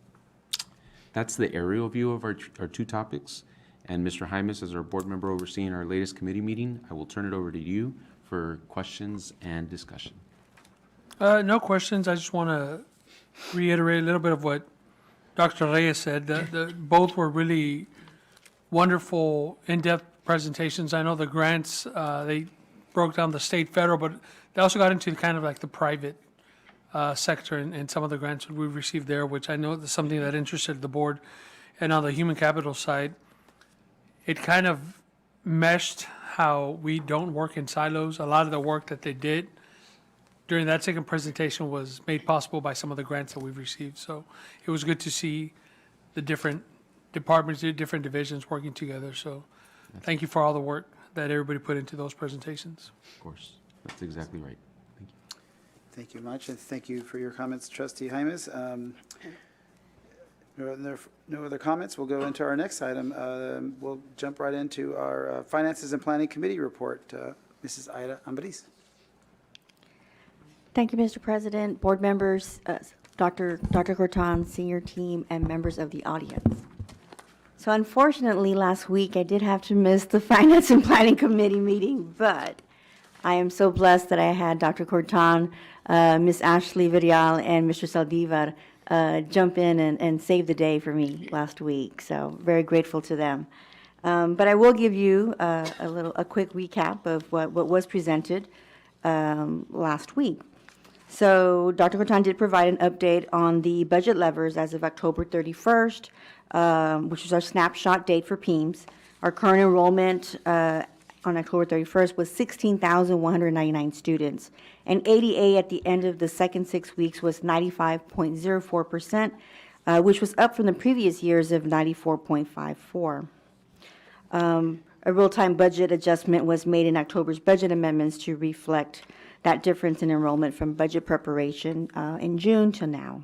M: That's the aerial view of our two topics. And Mr. Jaimes, as our board member overseeing our latest committee meeting, I will turn it over to you for questions and discussion.
A: No questions. I just want to reiterate a little bit of what Dr. Reyes said. Both were really wonderful, in-depth presentations. I know the grants, they broke down the state, federal, but they also got into kind of like the private sector and some of the grants that we received there, which I know is something that interested the board. And on the human capital side, it kind of meshed how we don't work in silos. A lot of the work that they did during that second presentation was made possible by some of the grants that we've received. So it was good to see the different departments, the different divisions working together. So thank you for all the work that everybody put into those presentations.
M: Of course, that's exactly right. Thank you.
G: Thank you much, and thank you for your comments, Trustee Jaimes. No other comments. We'll go into our next item. We'll jump right into our Finances and Planning Committee report. Mrs. Ida Ambriz.
P: Thank you, Mr. President, board members, Dr. Corton, senior team, and members of the audience. So unfortunately, last week I did have to miss the Finance and Planning Committee meeting, but I am so blessed that I had Dr. Corton, Ms. Ashley Vidal, and Mr. Saldivar jump in and save the day for me last week. So very grateful to them. But I will give you a quick recap of what was presented last week. So Dr. Corton did provide an update on the budget levers as of October 31st, which was our snapshot date for PEAMS, our current enrollment
L: on October 31st was 16,199 students, and ADA at the end of the second 6 weeks was 95.04%, which was up from the previous years of 94.54. A real-time budget adjustment was made in October's budget amendments to reflect that difference in enrollment from budget preparation in June to now.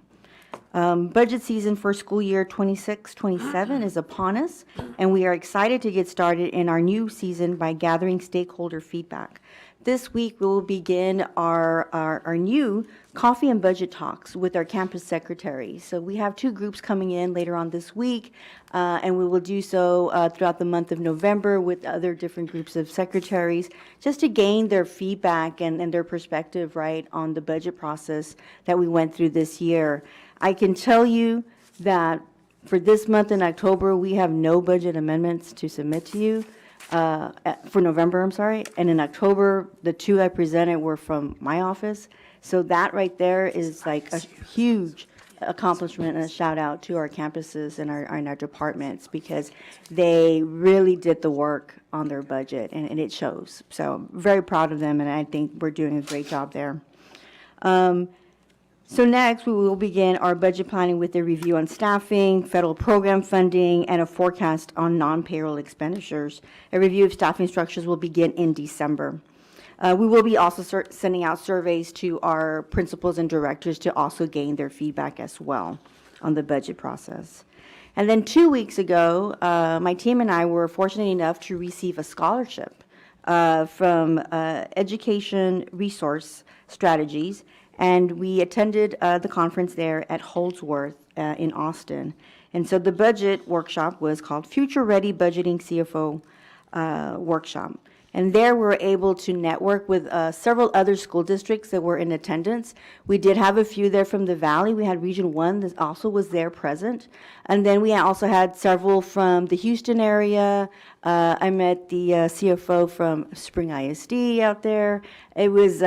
L: Budget season for school year 26-27 is upon us, and we are excited to get started in our new season by gathering stakeholder feedback. This week, we will begin our new coffee and budget talks with our campus secretaries. So we have 2 groups coming in later on this week, and we will do so throughout the month of November with other different groups of secretaries, just to gain their feedback and their perspective, right, on the budget process that we went through this year. I can tell you that for this month in October, we have no budget amendments to submit to you. For November, I'm sorry, and in October, the 2 I presented were from my office. So that right there is like a huge accomplishment and a shout out to our campuses and our departments, because they really did the work on their budget, and it shows. So I'm very proud of them, and I think we're doing a great job there. So next, we will begin our budget planning with a review on staffing, federal program funding, and a forecast on non-payroll expenditures. A review of staffing structures will begin in December. We will be also sending out surveys to our principals and directors to also gain their feedback as well on the budget process. And then 2 weeks ago, my team and I were fortunate enough to receive a scholarship from Education Resource Strategies, and we attended the conference there at Holdsworth in Austin. And so the budget workshop was called Future Ready Budgeting CFO Workshop. And there we were able to network with several other school districts that were in attendance. We did have a few there from the Valley. We had Region 1 that also was there present. And then we also had several from the Houston area. I met the CFO from Spring ISD out there. It was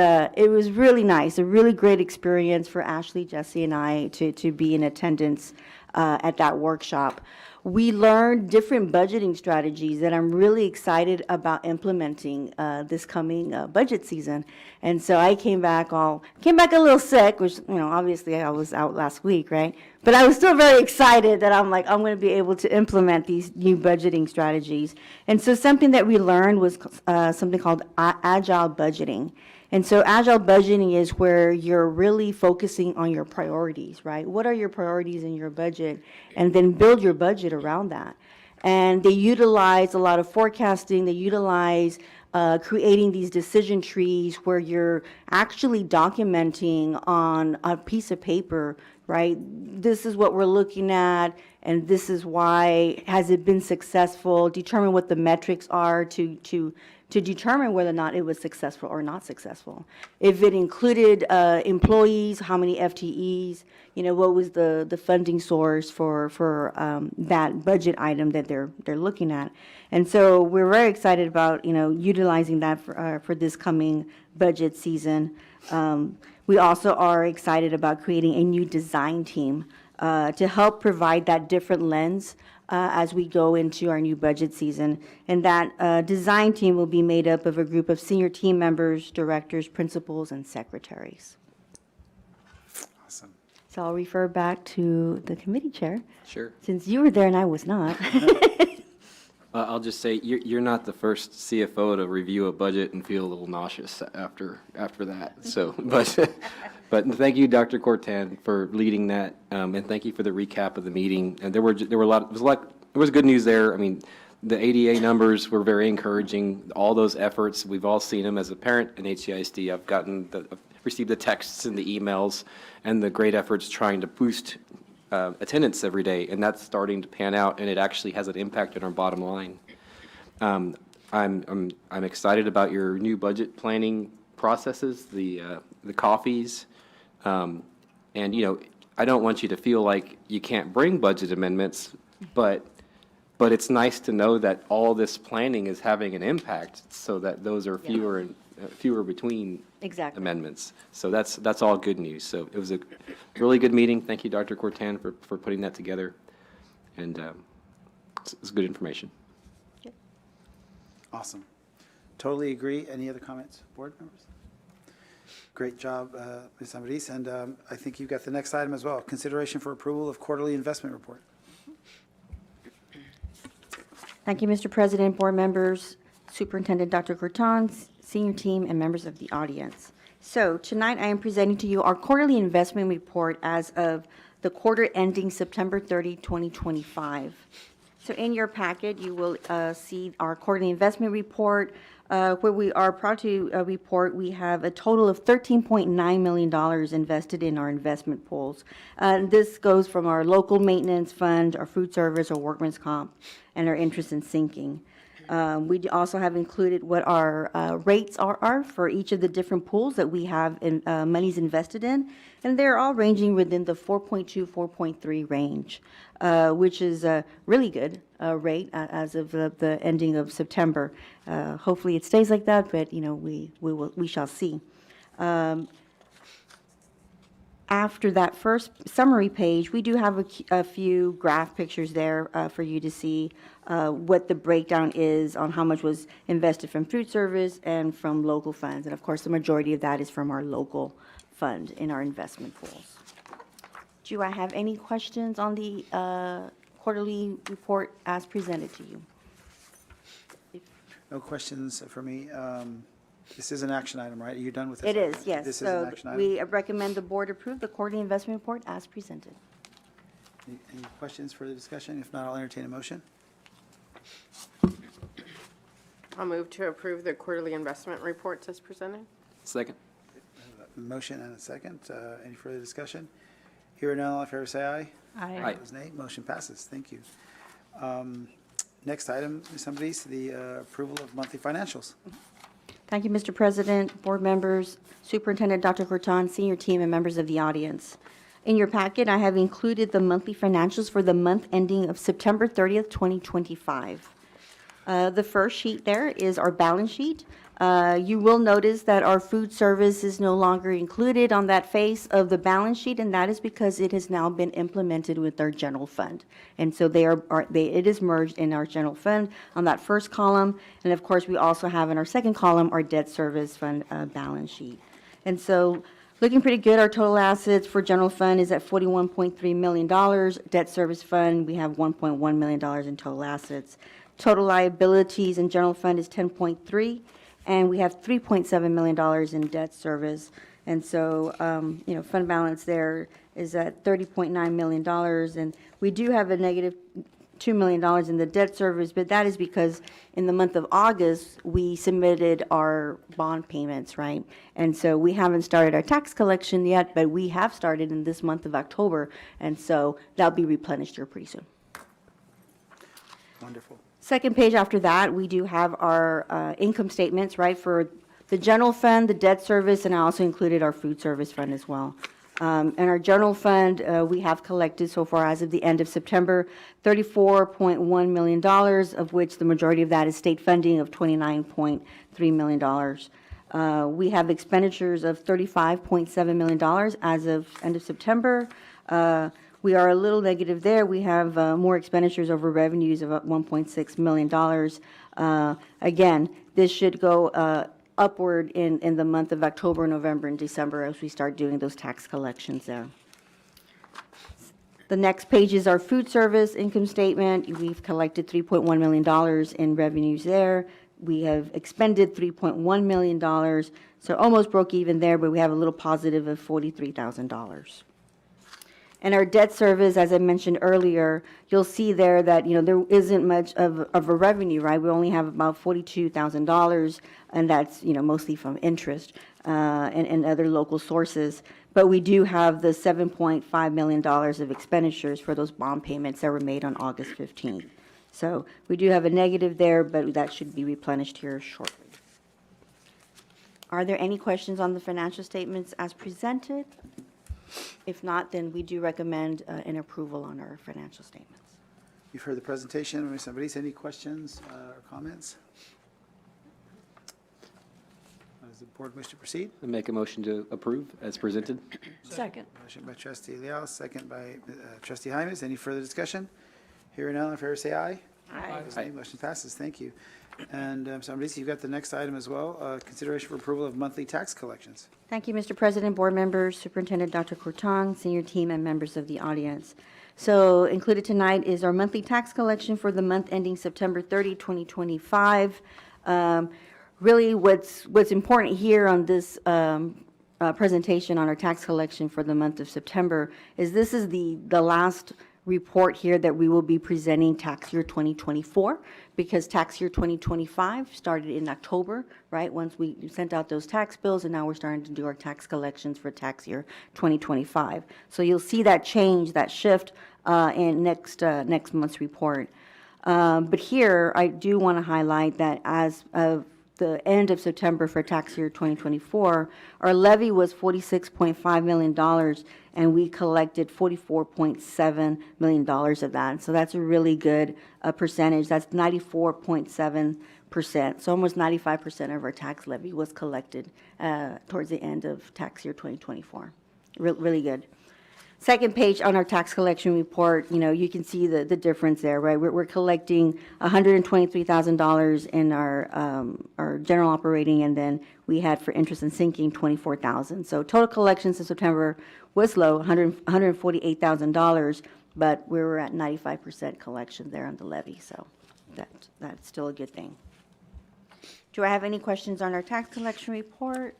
L: really nice, a really great experience for Ashley, Jesse, and I to be in attendance at that workshop. We learned different budgeting strategies that I'm really excited about implementing this coming budget season. And so I came back a little sick, which, obviously I was out last week, right? But I was still very excited that I'm going to be able to implement these new budgeting strategies. And so something that we learned was something called agile budgeting. And so agile budgeting is where you're really focusing on your priorities, right? What are your priorities in your budget? And then build your budget around that. And they utilize a lot of forecasting. They utilize creating these decision trees where you're actually documenting on a piece of paper, right? This is what we're looking at, and this is why. Has it been successful? Determine what the metrics are to determine whether or not it was successful or not successful. If it included employees, how many FTEs, what was the funding source for that budget item that they're looking at. And so we're very excited about, utilizing that for this coming budget season. We also are excited about creating a new design team to help provide that different lens as we go into our new budget season. And that design team will be made up of a group of senior team members, directors, principals, and secretaries.
G: Awesome.
L: So I'll refer back to the committee chair.
F: Sure.
L: Since you were there and I was not.
F: I'll just say, you're not the first CFO to review a budget and feel a little nauseous after that. So, but thank you, Dr. Cortan, for leading that, and thank you for the recap of the meeting. And there was good news there. I mean, the ADA numbers were very encouraging. All those efforts, we've all seen them. As a parent in HCISD, I've received the texts and the emails and the great efforts trying to boost attendance every day, and that's starting to pan out, and it actually has an impact on our bottom line. I'm excited about your new budget planning processes, the coffees, and I don't want you to feel like you can't bring budget amendments, but it's nice to know that all this planning is having an impact, so that those are fewer between
L: Exactly.
F: amendments. So that's all good news. So it was a really good meeting. Thank you, Dr. Cortan, for putting that together. And it's good information.
G: Awesome. Totally agree. Any other comments, board members? Great job, Ms. Amariz. And I think you've got the next item as well. Consideration for approval of quarterly investment report.
L: Thank you, Mr. President, board members, Superintendent Dr. Corton, senior team, and members of the audience. So tonight I am presenting to you our quarterly investment report as of the quarter ending September 30, 2025. So in your packet, you will see our quarterly investment report, where we are proud to report we have a total of $13.9 million invested in our investment pools. This goes from our local maintenance fund, our food service, our workman's comp, and our interest in sinking. We also have included what our rates are for each of the different pools that we have monies invested in, and they're all ranging within the 4.2, 4.3 range, which is a really good rate as of the ending of September. Hopefully it stays like that, but we shall see. After that first summary page, we do have a few graph pictures there for you to see what the breakdown is on how much was invested from food service and from local funds. And of course, the majority of that is from our local fund in our investment pools. Do I have any questions on the quarterly report as presented to you?
G: No questions for me. This is an action item, right? Are you done with this?
L: It is, yes.
G: This is an
L: So
G: action item?
L: we recommend the board approve the quarterly investment report as presented.
G: Any questions for the discussion? If not, I'll entertain a motion.
T: I'll move to approve the quarterly investment reports as presented.
F: Second.
G: A motion and a second. Any further discussion? Hearing none, all in favor say aye.
L: Aye.
F: Aye.
G: Opposed, nay. Motion passes. Thank you. Next item, Ms. Ambriz, the approval of monthly financials.
L: Thank you, Mr. President, board members, Superintendent Dr. Corton, senior team, and members of the audience. In your packet, I have included the monthly financials for the month ending of September 30th, 2025. The first sheet there is our balance sheet. You will notice that our food service is no longer included on that face of the balance sheet, and that is because it has now been implemented with our general fund. And so it is merged in our general fund on that first column. And of course, we also have in our second column our debt service fund balance sheet. And so looking pretty good. Our total assets for general fund is at $41.3 million. Debt service fund, we have $1.1 million in total assets. Total liabilities in general fund is 10.3, and we have $3.7 million in debt service. And so, fund balance there is at $30.9 million, and we do have a negative $2 million in the debt service, but that is because in the month of August, we submitted our bond payments, right? And so we haven't started our tax collection yet, but we have started in this month of October, and so that'll be replenished here pretty soon.
G: Wonderful.
L: Second page after that, we do have our income statements, right, for the general fund, the debt service, and I also included our food service fund as well. In our general fund, we have collected so far as of the end of September, $34.1 million, of which the majority of that is state funding of $29.3 million. We have expenditures of $35.7 million as of end of September. We are a little negative there. We have more expenditures over revenues of $1.6 million. Again, this should go upward in the month of October, November, and December as we start doing those tax collections there. The next page is our food service income statement. We've collected $3.1 million in revenues there. We have expended $3.1 million, so almost broke even there, but we have a little positive of $43,000. And our debt service, as I mentioned earlier, you'll see there that, there isn't much of a revenue, right? We only have about $42,000, and that's, mostly from interest and other local sources. But we do have the $7.5 million of expenditures for those bond payments that were made on August 15th. So we do have a negative there, but that should be replenished here shortly. Are there any questions on the financial statements as presented? If not, then we do recommend an approval on our financial statements.
G: You've heard the presentation. Ms. Ambriz, any questions or comments? Does the board wish to proceed?
F: I make a motion to approve as presented.
L: Second.
G: Motion by trustee Leal, second by trustee Jaimes. Any further discussion? Hearing none, all in favor say aye.
L: Aye.
G: Opposed, nay. Motion passes. Thank you. And Ms. Ambrose, you've got the next item as well, consideration for approval of monthly tax collections.
L: Thank you, Mr. President, board members, Superintendent Dr. Corton, senior team, and members of the audience. So included tonight is our monthly tax collection for the month ending September 30, 2025. Really, what's important here on this presentation on our tax collection for the month of September is this is the last report here that we will be presenting tax year 2024, because tax year 2025 started in October, right? Once we sent out those tax bills, and now we're starting to do our tax collections for tax year 2025. So you'll see that change, that shift in next month's report. But here, I do want to highlight that as of the end of September for tax year 2024, our levy was $46.5 million, and we collected $44.7 million of that. So that's a really good percentage. That's 94.7%. So almost 95% of our tax levy was collected towards the end of tax year 2024. Really good. Second page on our tax collection report, you can see the difference there, right? We're collecting $123,000 in our general operating, and then we had for interest and sinking $24,000. So total collections in September was low, $148,000, but we were at 95% collection there on the levy, so that's still a good thing. Do I have any questions on our tax collection report?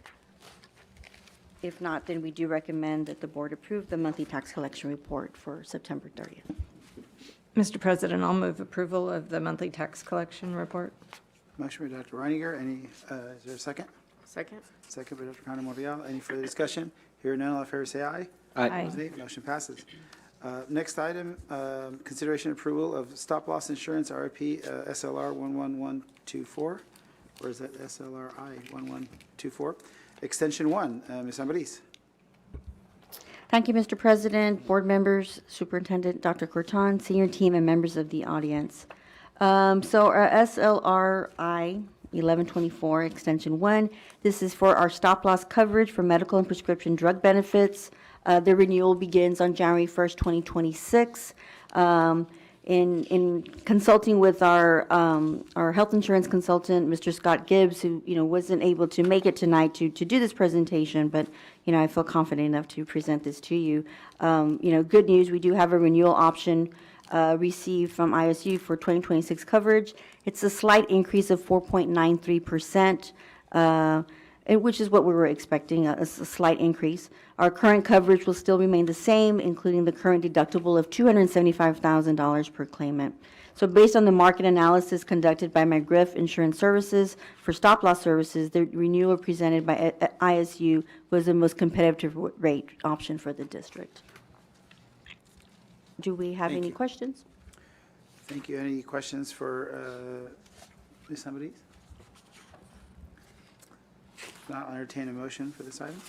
L: If not, then we do recommend that the board approve the monthly tax collection report for September 30th.
E: Mr. President, I'll move approval of the monthly tax collection report.
G: Motion by Dr. Reiniger. Is there a second?
T: Second.
G: Second by Dr. Conner Monreal. Any further discussion? Hearing none, all in favor say aye.
E: Aye.
G: Opposed, nay. Motion passes. Next item, consideration and approval of stop-loss insurance, RIP SLR 11124. Or is that SLRI 1124? Extension 1, Ms. Ambrose.
L: Thank you, Mr. President, board members, Superintendent Dr. Corton, senior team, and members of the audience. So our SLRI 1124, Extension 1, this is for our stop-loss coverage for medical and prescription drug benefits. The renewal begins on January 1st, 2026. In consulting with our health insurance consultant, Mr. Scott Gibbs, who wasn't able to make it tonight to do this presentation, but I feel confident enough to present this to you. Good news, we do have a renewal option received from ISU for 2026 coverage. It's a slight increase of 4.93%. Which is what we were expecting, a slight increase. Our current coverage will still remain the same, including the current deductible of $275,000 per claimant. So based on the market analysis conducted by McGriff Insurance Services for stop-loss services, the renewal presented by ISU was the most competitive rate option for the district. Do we have any questions?
G: Thank you. Any questions for Ms. Ambrose? If not, I'll entertain a motion for this item.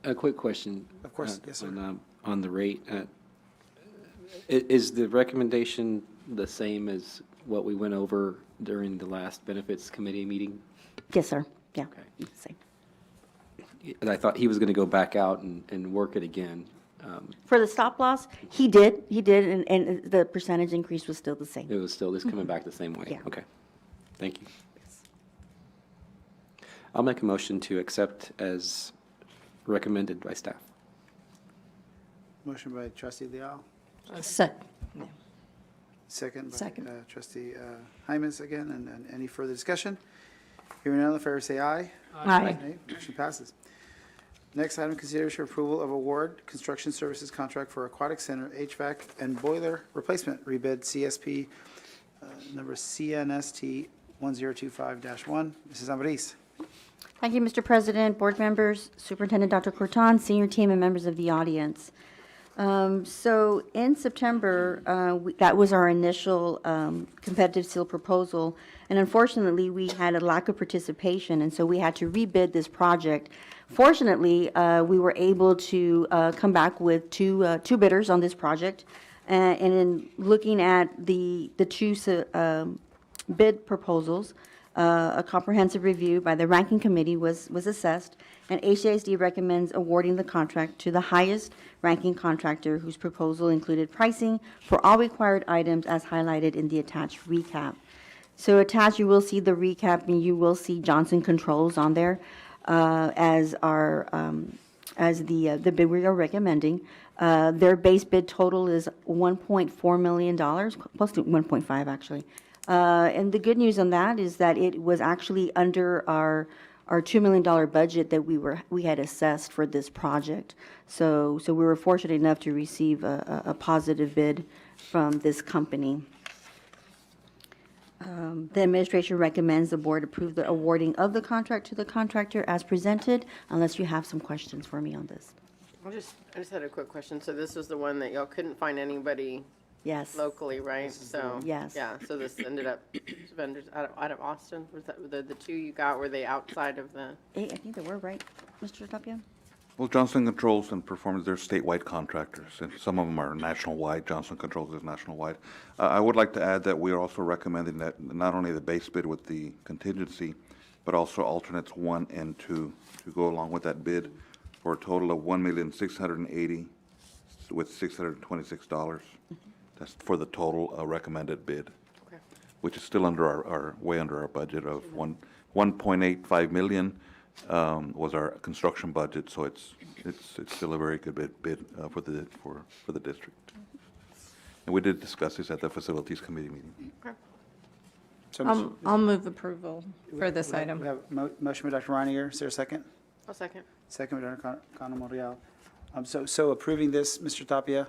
F: A quick question.
G: Of course, yes, sir.
F: On the rate. Is the recommendation the same as what we went over during the last benefits committee meeting?
L: Yes, sir. Yeah.
F: Okay.
L: Same.
F: And I thought he was going to go back out and work it again.
L: For the stop loss, he did, and the percentage increase was still the same.
F: It was still just coming back the same way?
L: Yeah.
F: Okay. Thank you. I'll make a motion to accept as recommended by staff.
G: Motion by trustee Leal,
E: Second.
G: second by
E: Second.
G: trustee Hymas again, and any further discussion? Hearing none, all in favor say aye.
E: Aye.
G: Nay. Motion passes. Next item, consideration of approval of award construction services contract for Aquatic Center HVAC and boiler replacement rebid CSP number CNST 1025-1. Mrs. Ambrose.
L: Thank you, Mr. President, board members, Superintendent Dr. Corton, senior team, and members of the audience. So in September, that was our initial competitive seal proposal, and unfortunately, we had a lack of participation, and so we had to rebid this project. Fortunately, we were able to come back with two bidders on this project, and in looking at the two bid proposals, A comprehensive review by the ranking committee was assessed, and HCISD recommends awarding the contract to the highest ranking contractor whose proposal included pricing for all required items as highlighted in the attached recap. So attached, you will see the recap, and you will see Johnson Controls on there as the bid we are recommending. Their base bid total is $1.4 million, close to 1.5 actually. And the good news on that is that it was actually under our $2 million budget that we had assessed for this project. So we were fortunate enough to receive a positive bid from this company. The administration recommends the board approve the awarding of the contract to the contractor as presented, unless you have some questions for me on this.
T: I just had a quick question. So this was the one that y'all couldn't find anybody
L: Yes.
T: locally, right? So,
L: Yes.
T: yeah, so this ended up vendors out of Austin? Was that the two you got, were they outside of the?
L: I think they were, right, Mr. Tapia?
D: Well, Johnson Controls and Performance, they're statewide contractors, and some of them are national-wide. Johnson Controls is national-wide. I would like to add that we are also recommending that not only the base bid with the contingency, but also alternates 1 and 2 to go along with that bid for a total of $1,680,000 with $626. That's for the total recommended bid,
T: Okay.
D: which is still under our way under our budget of 1.85 million. Was our construction budget, so it's still a very good bid for the district. And we did discuss this at the Facilities Committee meeting.
T: Okay.
L: So,
E: I'll move approval for this
G: We
E: item.
G: have a motion by Dr. Reiniger. Is there a second?
T: I'll second.
G: Second by Dr. Cano Monreal. So approving this, Mr. Tapia,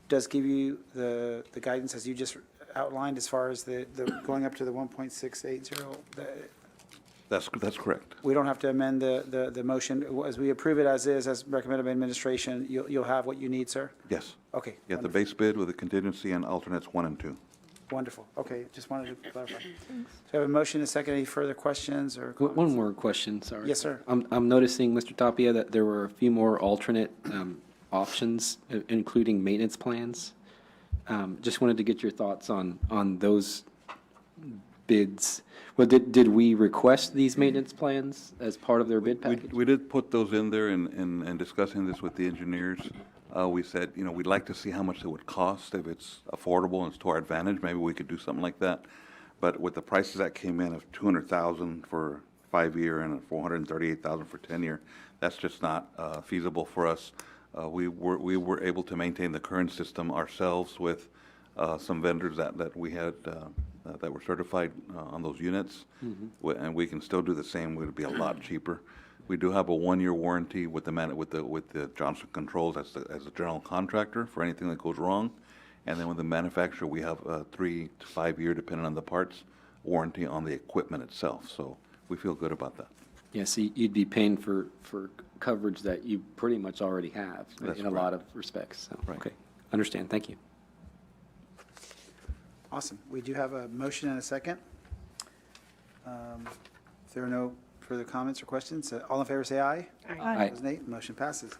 G: does give you the guidance as you just outlined as far as the going up to the 1.680.
D: That's correct.
G: We don't have to amend the motion. As we approve it as is, as recommended by administration, you'll have what you need, sir?
D: Yes.
G: Okay.
D: Yeah, the base bid with the contingency and alternates 1 and 2.
G: Wonderful. Okay, just wanted to clarify. So I have a motion and a second. Any further questions or comments?
F: One more question, sorry.
G: Yes, sir.
F: I'm noticing, Mr. Tapia, that there were a few more alternate options, including maintenance plans. Just wanted to get your thoughts on those bids. Well, did we request these maintenance plans as part of their bid package?
D: We did put those in there in discussing this with the engineers. We said, we'd like to see how much it would cost. If it's affordable and it's to our advantage, maybe we could do something like that. But with the prices that came in of $200,000 for 5-year and $438,000 for 10-year, that's just not feasible for us. We were able to maintain the current system ourselves with some vendors that we had that were certified on those units, and we can still do the same. It would be a lot cheaper. We do have a 1-year warranty with the Johnson Controls as the general contractor for anything that goes wrong, and then with the manufacturer we have a 3 to 5 year, depending on the parts, warranty on the equipment itself. So we feel good about that.
F: Yeah, so you'd be paying for coverage that you pretty much already have in a lot of respects. So,
D: Right.
F: Okay, understand. Thank you.
G: Awesome. We do have a motion and a second. If there are no further comments or questions, all in favor say aye.
F: Aye.
G: Opposed, nay. Motion passes.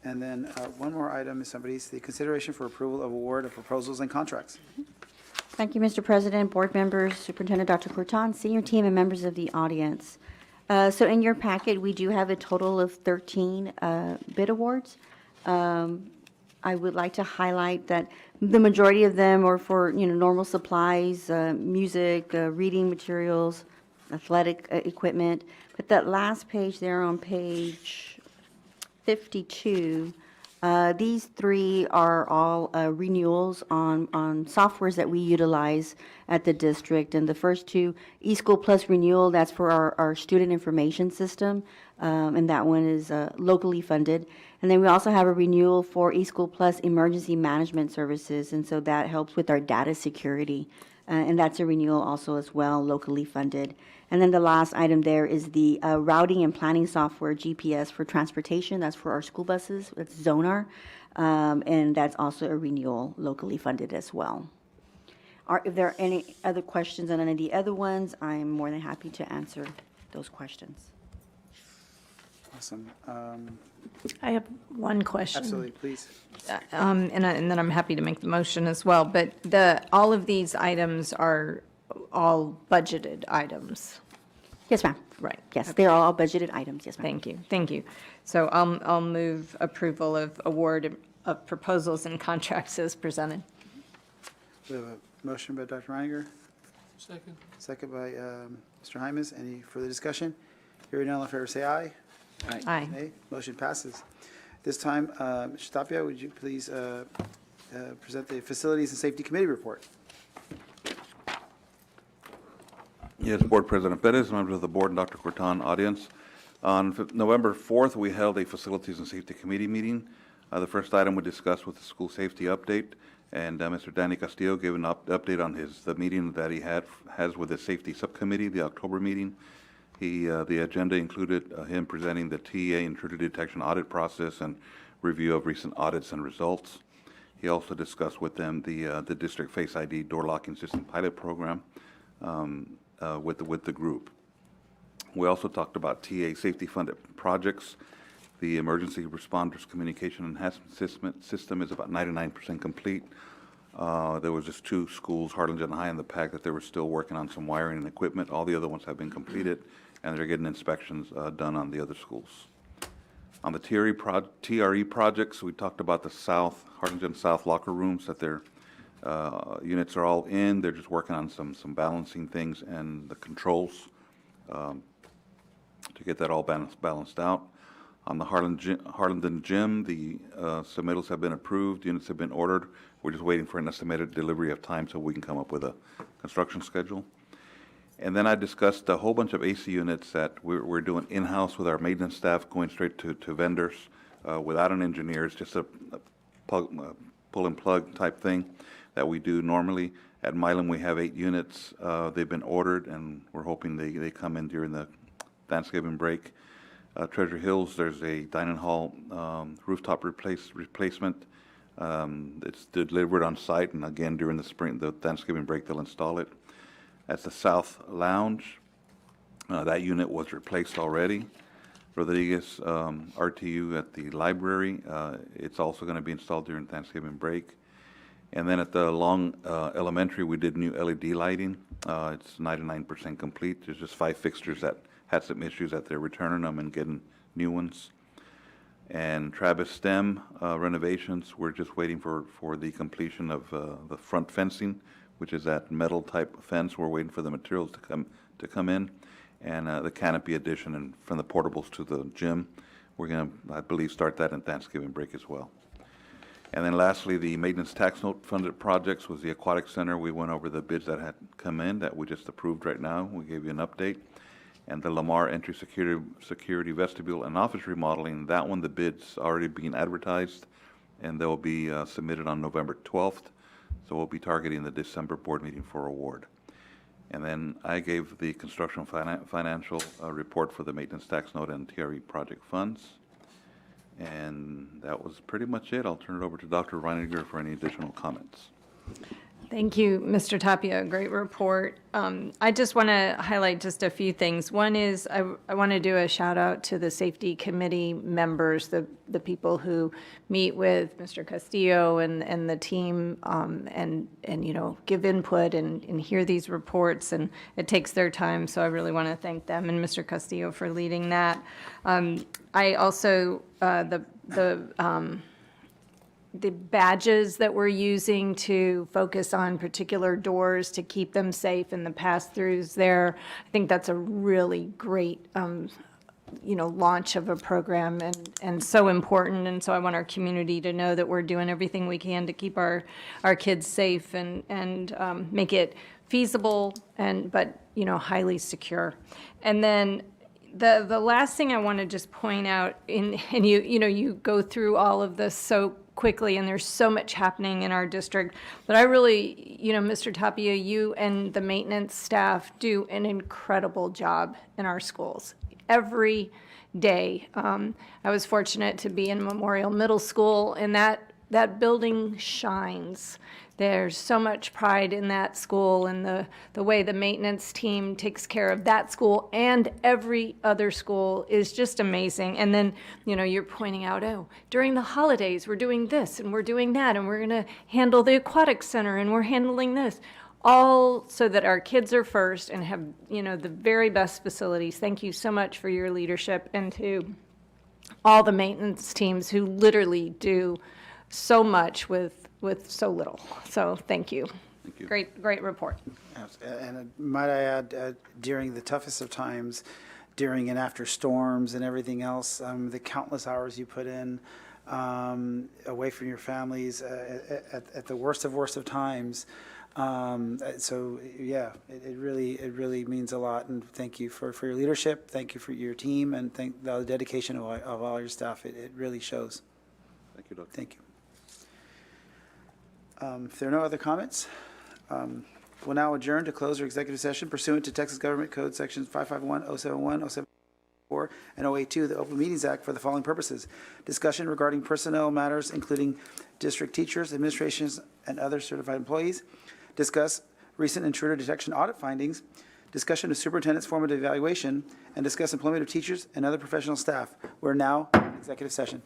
G: And then one more item is the consideration for approval of award of proposals and contracts.
L: Thank you, Mr. President, board members, Superintendent Dr. Corton, senior team, and members of the audience. So in your packet, we do have a total of 13 bid awards. I would like to highlight that the majority of them are for, normal supplies, music, reading materials, athletic equipment. But that last page there on page 52, these 3 are all renewals on softwares that we utilize at the district. And the first 2, eSchool Plus renewal, that's for our student information system, and that one is locally funded. And then we also have a renewal for eSchool Plus emergency management services, and so that helps with our data security. And that's a renewal also as well, locally funded. And then the last item there is the routing and planning software, GPS, for transportation. That's for our school buses. It's Zonar. And that's also a renewal, locally funded as well. If there are any other questions on any of the other ones, I'm more than happy to answer those questions.
G: Awesome.
E: I have one question.
G: Absolutely, please.
E: And then I'm happy to make the motion as well. But all of these items are all budgeted items.
L: Yes, ma'am.
E: Right.
L: Yes, they're all budgeted items. Yes, ma'am.
E: Thank you, thank you. So I'll move approval of award of proposals and contracts as presented.
G: We have a motion by Dr. Reiniger,
A: Second.
G: second by Mr. Hymas. Any further discussion? Hearing none, all in favor say aye.
E: Aye.
G: Nay. Motion passes. This time, Mr. Tapia, would you please present the Facilities and Safety Committee report?
D: Yes, Board President Perez, members of the board, and Dr. Corton, audience. On November 4th, we held a Facilities and Safety Committee meeting. The first item we discussed was the school safety update, and Mr. Danny Castillo gave an update on the meeting that he has with the Safety Subcommittee, the October meeting. The agenda included him presenting the TA intruder detection audit process and review of recent audits and results. He also discussed with them the district Face ID door locking system pilot program with the group. We also talked about TA safety funded projects. The emergency responders communication enhancement system is about 99% complete. There was just 2 schools, Harlingen High and the PAC, that they were still working on some wiring and equipment. All the other ones have been completed, and they're getting inspections done on the other schools. On the TRE projects, we talked about the Harlingen South locker rooms, that their units are all in. They're just working on some balancing things and the controls to get that all balanced out. On the Harlingen Gym, the submittals have been approved, units have been ordered. We're just waiting for an estimated delivery of time so we can come up with a construction schedule. And then I discussed a whole bunch of AC units that we're doing in-house with our maintenance staff, going straight to vendors without an engineer. It's just a pull and plug type thing that we do normally. At Milam, we have 8 units. They've been ordered, and we're hoping they come in during the Thanksgiving break. Treasure Hills, there's a dining hall rooftop replacement. It's delivered on site, and again, during the Thanksgiving break, they'll install it. That's the South Lounge. That unit was replaced already. Rodriguez RTU at the library, it's also going to be installed during Thanksgiving break. And then at the Long Elementary, we did new LED lighting. It's 99% complete. There's just 5 fixtures that had some issues that they're returning them and getting new ones. And Travis STEM renovations, we're just waiting for the completion of the front fencing, which is that metal type fence. We're waiting for the materials to come in, and the canopy addition and from the portables to the gym. We're going to, I believe, start that in Thanksgiving break as well. And then lastly, the maintenance tax note funded projects was the Aquatic Center. We went over the bids that had come in that we just approved right now. We gave you an update. And the Lamar entry security vestibule and office remodeling, that one, the bid's already being advertised, and they'll be submitted on November 12th. So we'll be targeting the December board meeting for award. And then I gave the construction financial report for the maintenance tax note and TRE project funds. And that was pretty much it. I'll turn it over to Dr. Reiniger for any additional comments.
E: Thank you, Mr. Tapia. Great report. I just want to highlight just a few things. One is I want to do a shout out to the safety committee members, the people who meet with Mr. Castillo and the team and you know, give input and hear these reports, and it takes their time. So I really want to thank them and Mr. Castillo for leading that. I also the badges that we're using to focus on particular doors to keep them safe and the pass-throughs there, I think that's a really great, you know, launch of a program and so important. And so I want our community to know that we're doing everything we can to keep our kids safe and make it feasible but, you know, highly secure. And then the last thing I want to just point out, and you know, you go through all of this so quickly, and there's so much happening in our district, but I really, you know, Mr. Tapia, you and the maintenance staff do an incredible job in our schools every day. I was fortunate to be in Memorial Middle School, and that building shines. There's so much pride in that school, and the way the maintenance team takes care of that school and every other school is just amazing. And then, you know, you're pointing out, oh, during the holidays, we're doing this and we're doing that, and we're going to handle the aquatic center and we're handling this. all so that our kids are first and have, the very best facilities. Thank you so much for your leadership, and to all the maintenance teams who literally do so much with so little. So thank you.
D: Thank you.
E: Great report.
G: And might I add, during the toughest of times, during and after storms and everything else, the countless hours you put in away from your families at the worst of times. So yeah, it really means a lot. And thank you for your leadership. Thank you for your team, and thank the dedication of all your staff. It really shows.
D: Thank you, Doctor.
G: Thank you. If there are no other comments, we'll now adjourn to close our executive session pursuant to Texas Government Code Sections 551, 071, 074, and 082 of the Open Meetings Act for the following purposes: discussion regarding personnel matters, including district teachers, administrations, and other certified employees; discuss recent intruder detection audit findings; discussion of superintendent's formative evaluation; and discuss employment of teachers and other professional staff. We're now in executive session.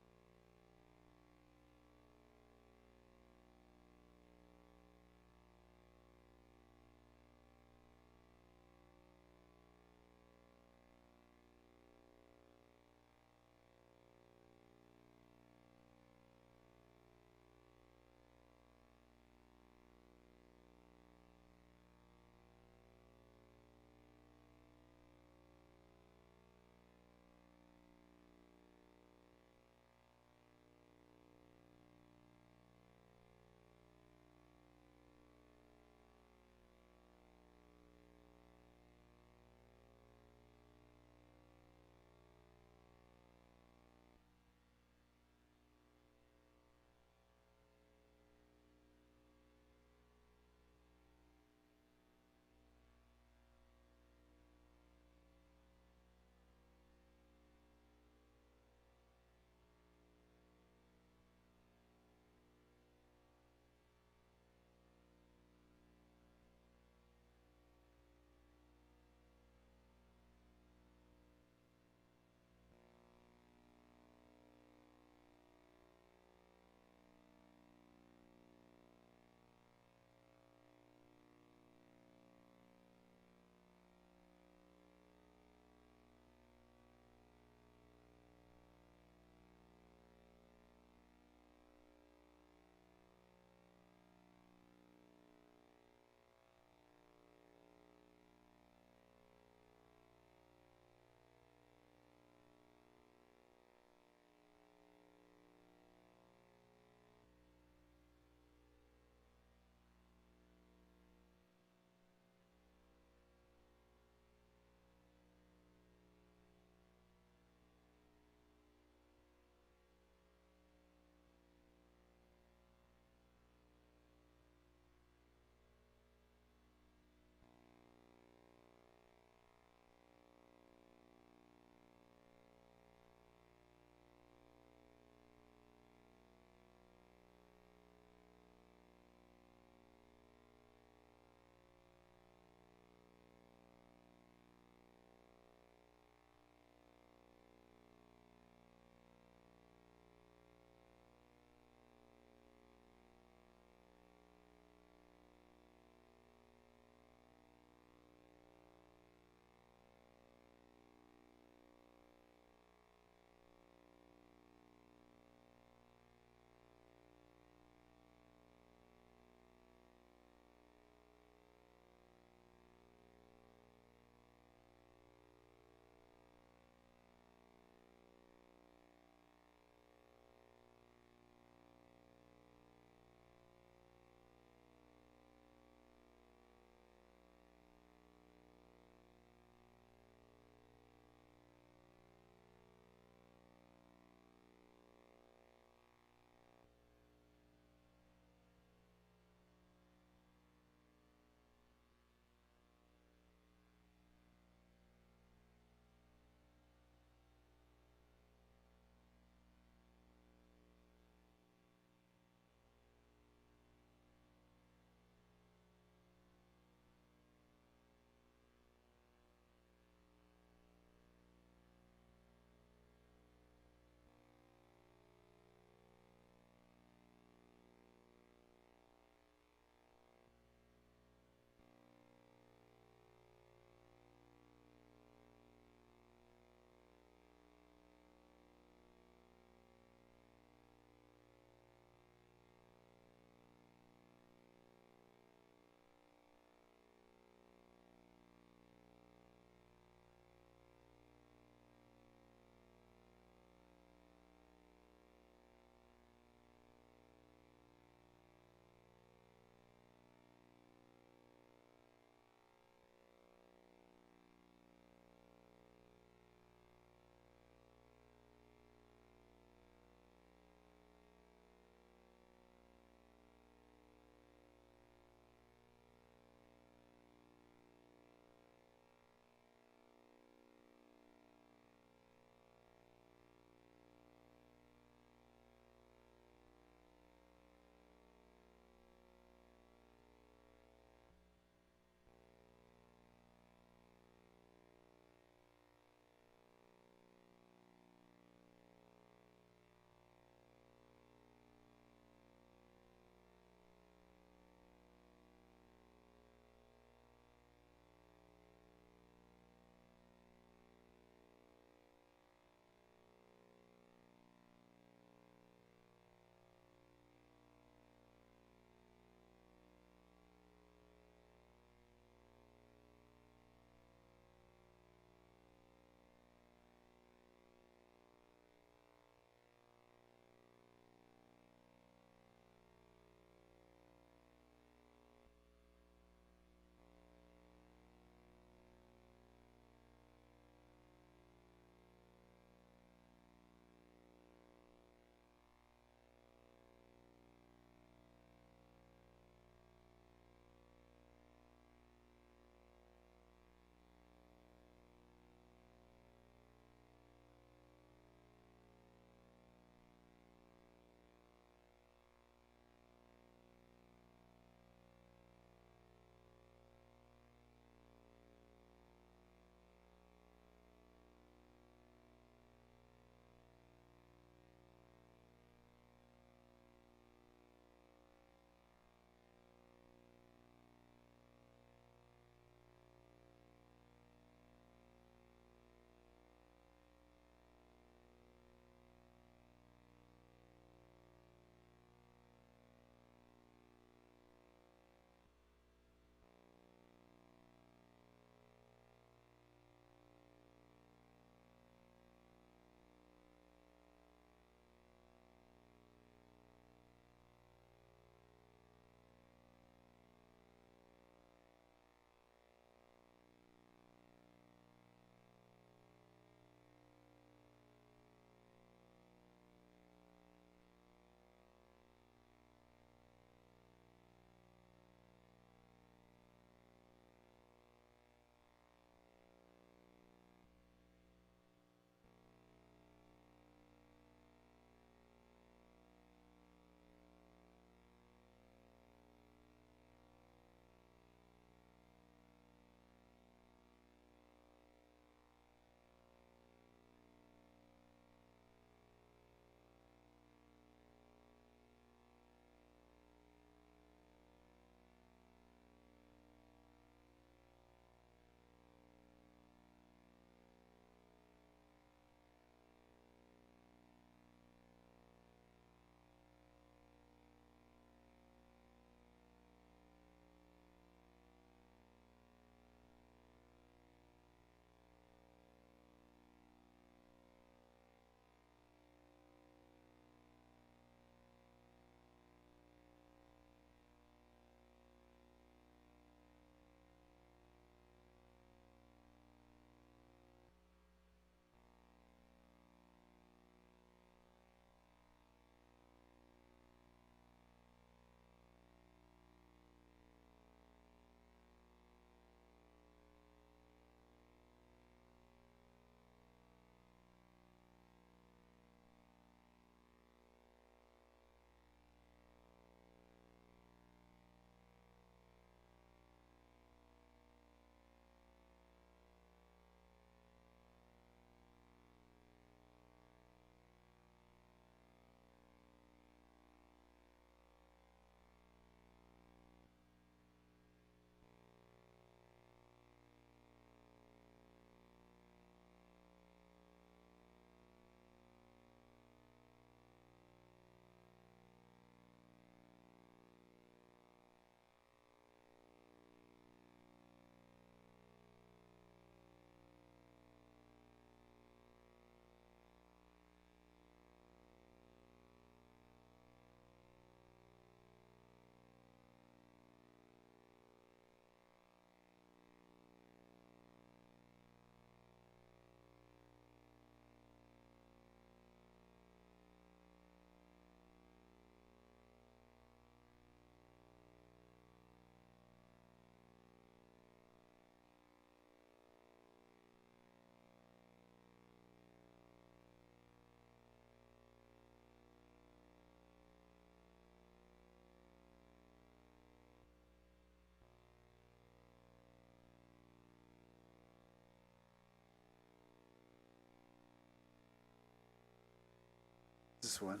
G: this one.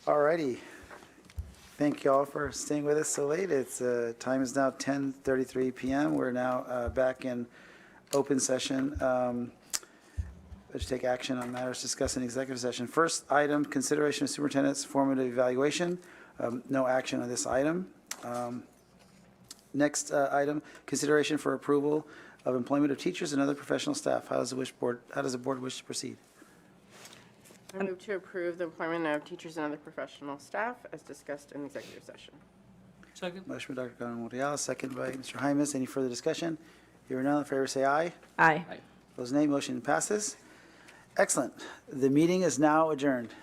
G: All righty. Thank you all for staying with us so late. It's, time is now 10:33 PM. We're now back in open session. Let's take action on matters discussed in executive session. First item, consideration of superintendent's formative evaluation. No action on this item. Next item, consideration for approval of employment of teachers and other professional staff. How does the board wish to proceed?
T: I move to approve the employment of teachers and other professional staff as discussed in executive session.
A: Second.
G: Motion by Dr. Conrad-Muriel, second by Mr. Jaimes. Any further discussion? Hearing none, all in favor say aye.
U: Aye.
G: Opposed, nay. Motion passes. Excellent. The meeting is now adjourned.